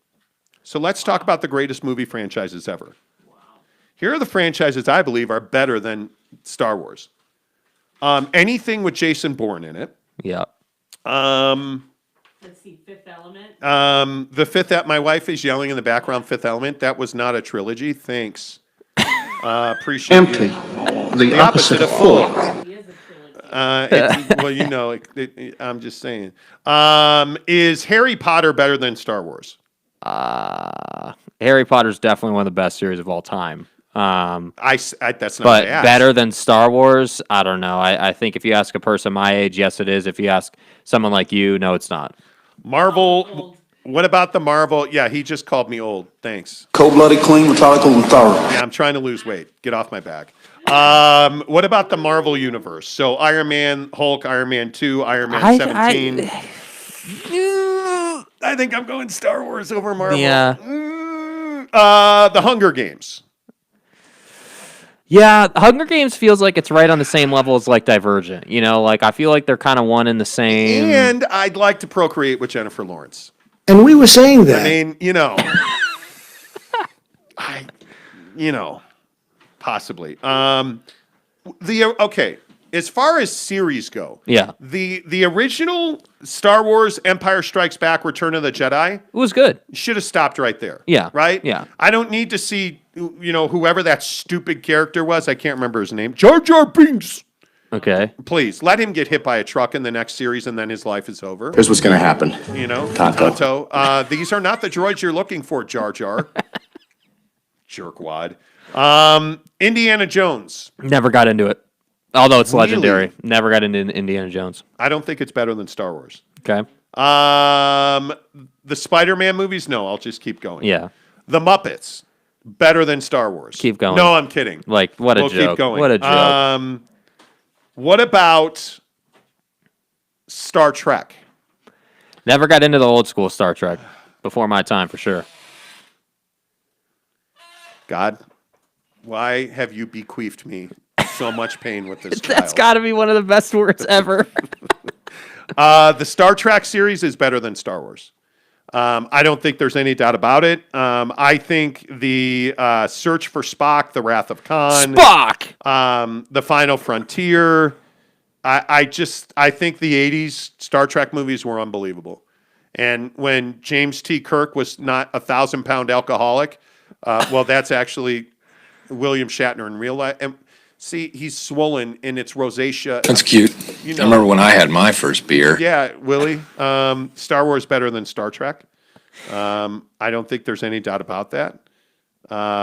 So let's talk about the greatest movie franchises ever. Here are the franchises I believe are better than Star Wars. Anything with Jason Bourne in it. Yeah. Let's see, Fifth Element. My wife is yelling in the background, Fifth Element. That was not a trilogy. Thanks. Appreciate Empty. it. The opposite of full. I'm just saying. Is Harry Potter better than Star Wars? Harry Potter's definitely one of the best series of all time. That's not but what I asked. better than Star Wars? I don't know. I think if you ask a person my age, yes, it is. If you ask someone like you, no, it's not. Marvel. What about the Marvel? Yeah, he just called me old. Thanks. Cold-blooded, clean, methodical, and thorough. Yeah, I'm trying to lose weight. Get off my back. What about the Marvel universe? So Iron Man, Hulk, Iron Man 2, Iron Man 17. I think I'm going Star Wars over Marvel. Yeah. The Hunger Games. Yeah, Hunger Games feels like it's right on the same level as like Divergent. I feel like they're kind of one and the same. And I'd like to procreate with Jennifer Lawrence. And we were saying that. I mean, possibly. Okay. As far as series go, Yeah. the original Star Wars Empire Strikes Back Return of the Jedi It was good. should have stopped right there. Yeah. Right? Yeah. I don't need to see, whoever that stupid character was. I can't remember his name. Jar Jar Binks. Okay. Please, let him get hit by a truck in the next series and then his life is over. Here's what's going to happen. Tonto. These are not the droids you're looking for, Jar Jar. Jerkwad. Indiana Jones. Never got into it. Although it's Really? legendary. Never got into Indiana Jones. I don't think it's better than Star Wars. Okay. The Spider-Man movies? No, I'll just keep going. Yeah. The Muppets. Better than Star Wars. Keep going. No, I'm kidding. Like, what a We'll joke. keep going. What a joke. What about Star Trek? Never got into the old school Star Trek. Before my time, for sure. God, why have you bequeathed me so much pain with this That's child? got to be one of the best words ever. The Star Trek series is better than Star Wars. I don't think there's any doubt about it. I think the Search for Spock, The Wrath of Khan, Spock! The Final Frontier. I think the 80s Star Trek movies were unbelievable. And when James T. Kirk was not a 1,000-pound alcoholic, well, that's actually William Shatner in real life. And See, he's swollen and it's rosacea. That's cute. You I know. remember when I had my first beer. Yeah, Willie. Star Wars better than Star Trek. I don't think there's any doubt about that.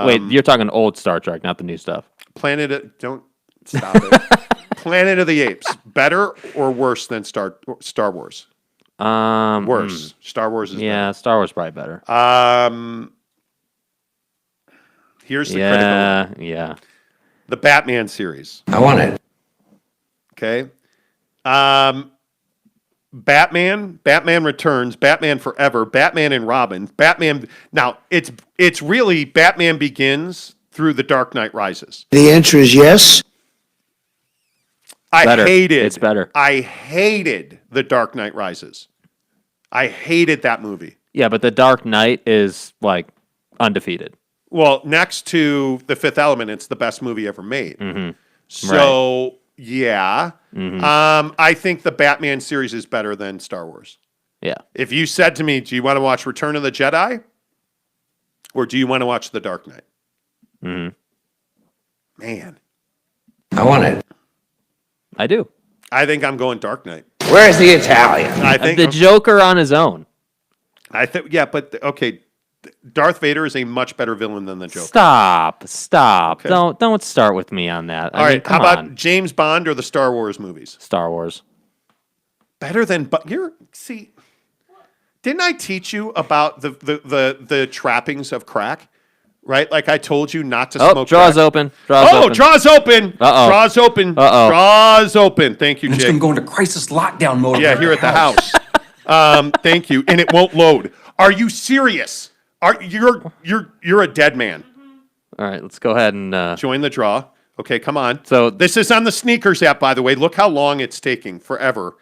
Wait, you're talking old Star Trek, not the new stuff. Don't stop it. Planet of the Apes, better or worse than Star Wars? Worse. Star Wars is yeah, Star Wars probably better. better. Here's the critical one. Yeah. The Batman series. I want it. Okay. Batman Returns, Batman Forever, Batman and Robin, Batman. Now, it's really Batman Begins through The Dark Knight Rises. The answer is yes. It's better. I hated The Dark Knight Rises. I hated that movie. Yeah, but The Dark Knight is like undefeated. Well, next to The Fifth Element, it's the best movie ever made. Mm-hmm. So, yeah. Mm-hmm. I think the Batman series is better than Star Wars. Yeah. If you said to me, do you want to watch Return of the Jedi? Or do you want to watch The Dark Knight? Mm-hmm. Man. I want it. I do. I think I'm going Dark Knight. Where's the Italian? I think The Joker on his own. yeah, but okay. Darth Vader is a much better villain than the Joker. Stop. Okay. Don't start with me on that. All right, how come about on. James Bond or the Star Wars movies? Star Wars? Better than see. Didn't I teach you about the trappings of crack? Right? Like I told you not to smoke draws crack. open. Draws open. Draws open. Uh-oh. Draws open. Thank you, I'm Jake. just going to go into crisis lockdown mode. Yeah, here at the house. Thank you. And it won't load. Are you serious? You're a dead man. All right, let's go ahead and Join the draw. Okay, come on. So This is on the Sneakers app, by the way. Look how long it's taking. Forever.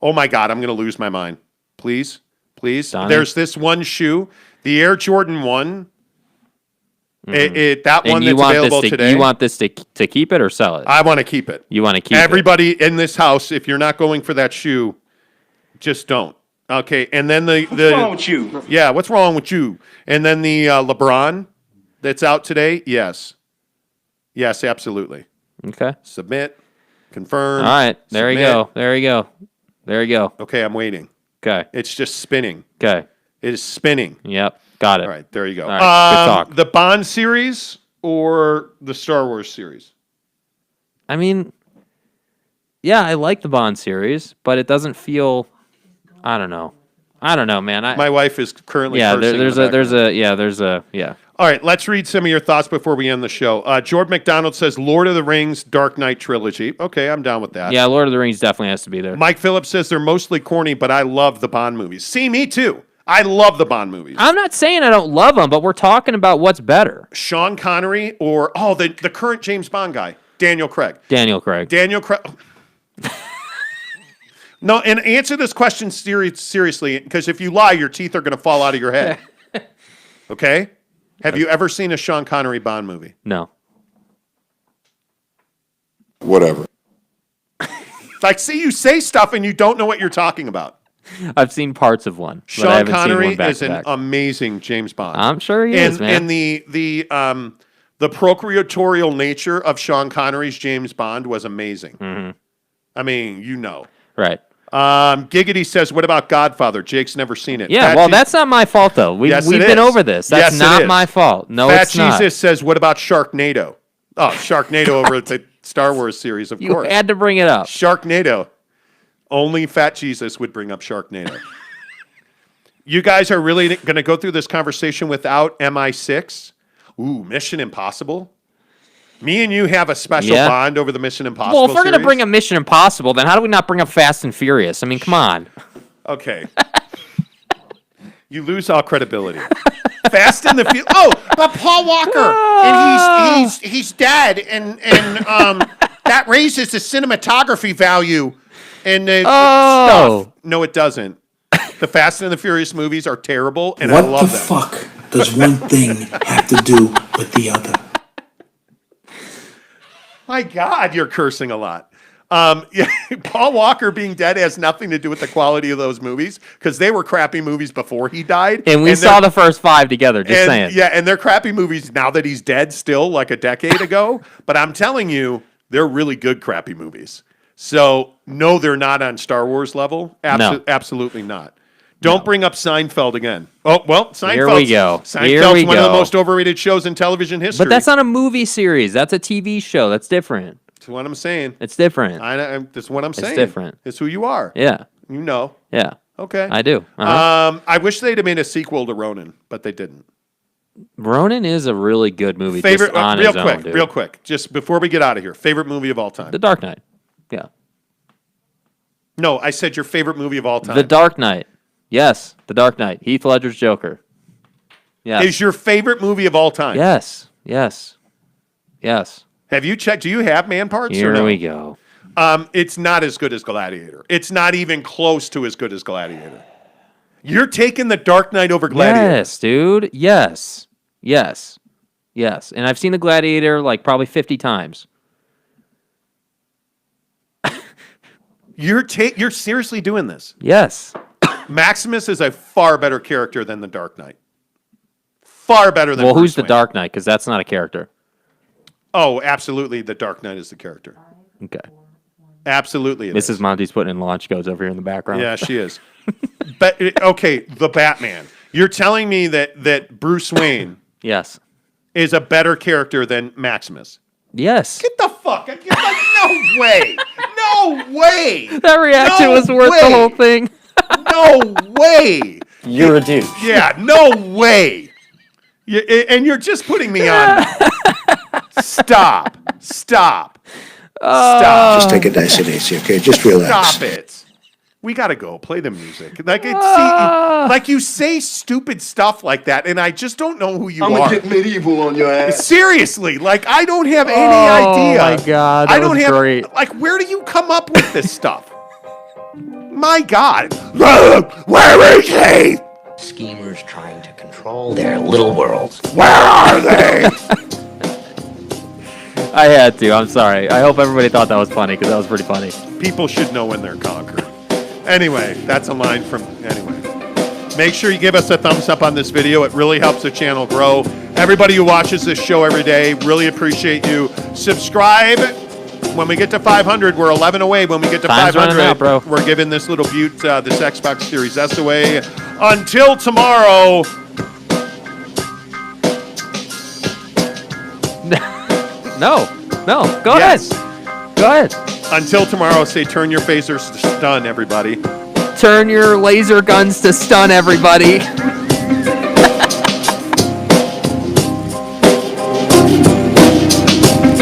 Oh my God, I'm going to lose my mind. Please. Donnie? There's this one shoe, the Air Jordan 1. That one that's available today. You want this to keep it or sell it? I want to keep it. You want to keep Everybody in this house, if you're not going for that shoe, just don't. Okay, and then what's wrong with you? Yeah, what's wrong with you? And then the LeBron that's out today. Yes, absolutely. it? Okay. Submit, confirm. All right. There you submit. go. There you go. Okay, I'm waiting. Okay. It's just spinning. Okay. It is spinning. Yep. Got it. All right, there you go. All right, good talk. The Bond series or the Star Wars series? I mean, yeah, I like the Bond series, but it doesn't feel. I don't know, man. My wife is currently. Yeah, cursing in there's the a. Yeah. All right, let's read some of your thoughts before we end the show. Jordan McDonald says Lord of the Rings, Dark Knight trilogy. Okay, I'm down with that. Yeah, Lord of the Rings definitely has to be there. Mike Phillips says they're mostly corny, but I love the Bond movies. See, me too. I love the Bond movies. I'm not saying I don't love them, but we're talking about what's better. Sean Connery or the current James Bond guy, Daniel Craig. Daniel Craig. No, and answer this question seriously, because if you lie, your teeth are going to fall out of your head. Okay? Have you ever seen a Sean Connery Bond movie? No. Whatever. Like, see, you say stuff and you don't know what you're talking about. I've seen parts of one. But I Sean haven't seen Connery one back is to an back. amazing James Bond. I'm sure he is, man. And the procreatorial nature of Sean Connery's James Bond was amazing. Mm-hmm. I mean, you know. Right. Giggity says, what about Godfather? Jake's never seen it. Yeah, Fat well, Je- that's not my fault, though. We've Yes, it been is. over this. That's Yes, it not is. my fault. No, Fat it's not. Jesus says, what about Sharknado? Oh, Sharknado over at the Star Wars series, of You course. had to bring it up. Sharknado. Only Fat Jesus would bring up Sharknado. You guys are really going to go through this conversation without MI6? Ooh, Mission Impossible? Me and you have a special Yeah. bond over the Mission Impossible Well, if we're going to series? bring up Mission Impossible, then how do we not bring up Fast and Furious? I mean, come on. Okay. You lose all credibility. Fast and the Furious. Oh, but Paul Walker, and he's dead, and that raises the cinematography value and the stuff. No, it doesn't. The Fast and the Furious movies are terrible, and I What love the them. fuck does one thing have to do with the other? My God, you're cursing a lot. Yeah, Paul Walker being dead has nothing to do with the quality of those movies because they were crappy movies before he died. And we saw the first 5 together, just saying. Yeah, and they're crappy movies now that he's dead still, like a decade ago. But I'm telling you, they're really good crappy movies. So, no, they're not on Star Wars level. No. Absolutely not. Don't bring up Seinfeld again. Oh, well, Seinfeld's, Here we go. Seinfeld's one of the most overrated shows in television history. But that's not a movie series. That's a TV show. That's different. That's what I'm saying. It's different. That's what I'm saying. It's different. It's who you are. Yeah. You know. Yeah. Okay. I do. Uh-huh. I wish they'd have made a sequel to Ronin, but they didn't. Ronin is a really good movie. Favorite, just on its own, dude. real quick, just before we get out of here. Favorite movie of all time? The Dark Knight. Yeah. No, I said your favorite movie of all time. The Dark Knight. Yes, The Dark Knight. Heath Ledger's Joker. Yes. Is your favorite movie of all time? Yes. Yes. Yes. Have you checked? Do you have Man Parts? Here or no? we go. It's not as good as Gladiator. It's not even close to as good as Gladiator. You're taking The Dark Knight over Gladiator. Yes, dude. Yes. Yes. Yes. And I've seen The Gladiator like probably 50 times. You're seriously doing this. Yes. Maximus is a far better character than the Dark Knight. Far better than Well, Bruce who's the Wayne. Dark Knight? Because that's not a character. Oh, absolutely. The Dark Knight is the character. Okay. Absolutely. it is. Mrs. Monty's putting in launch codes over here in the background. Yeah, she is. But okay, the Batman. You're telling me that Bruce Wayne Yes. is a better character than Maximus? Yes. Get the fuck! Like, no way! No way! That reaction No was worth way. the whole thing. No way! You're a douche. Yeah, no way! And you're just putting me on. Stop! Stop! Stop! Just take it nice and easy, okay? Just relax. Stop it! We gotta go. Play the music. Like you say stupid stuff like that, and I just don't know who you are. I'm gonna get medieval on your ass. Seriously, like I don't have any Oh idea. my God, I that don't was have great. like where do you come up with this stuff? My God, where is he? Schemers trying to control their little worlds. Where are they? I had to. I'm sorry. I hope everybody thought that was funny because that was pretty funny. People should know when they're conquered. Anyway, that's a line from anyway. Make sure you give us a thumbs up on this video. It really helps the channel grow. Everybody who watches this show every day, really appreciate you. Subscribe. When we get to 500, we're 11 away. When we get to Time's 500, running out, bro. we're giving this little Butte, this Xbox Series S away. Until tomorrow. No. Go Yes. ahead. Go ahead. Until tomorrow, say turn your phasers to stun, everybody. Turn your laser guns to stun everybody.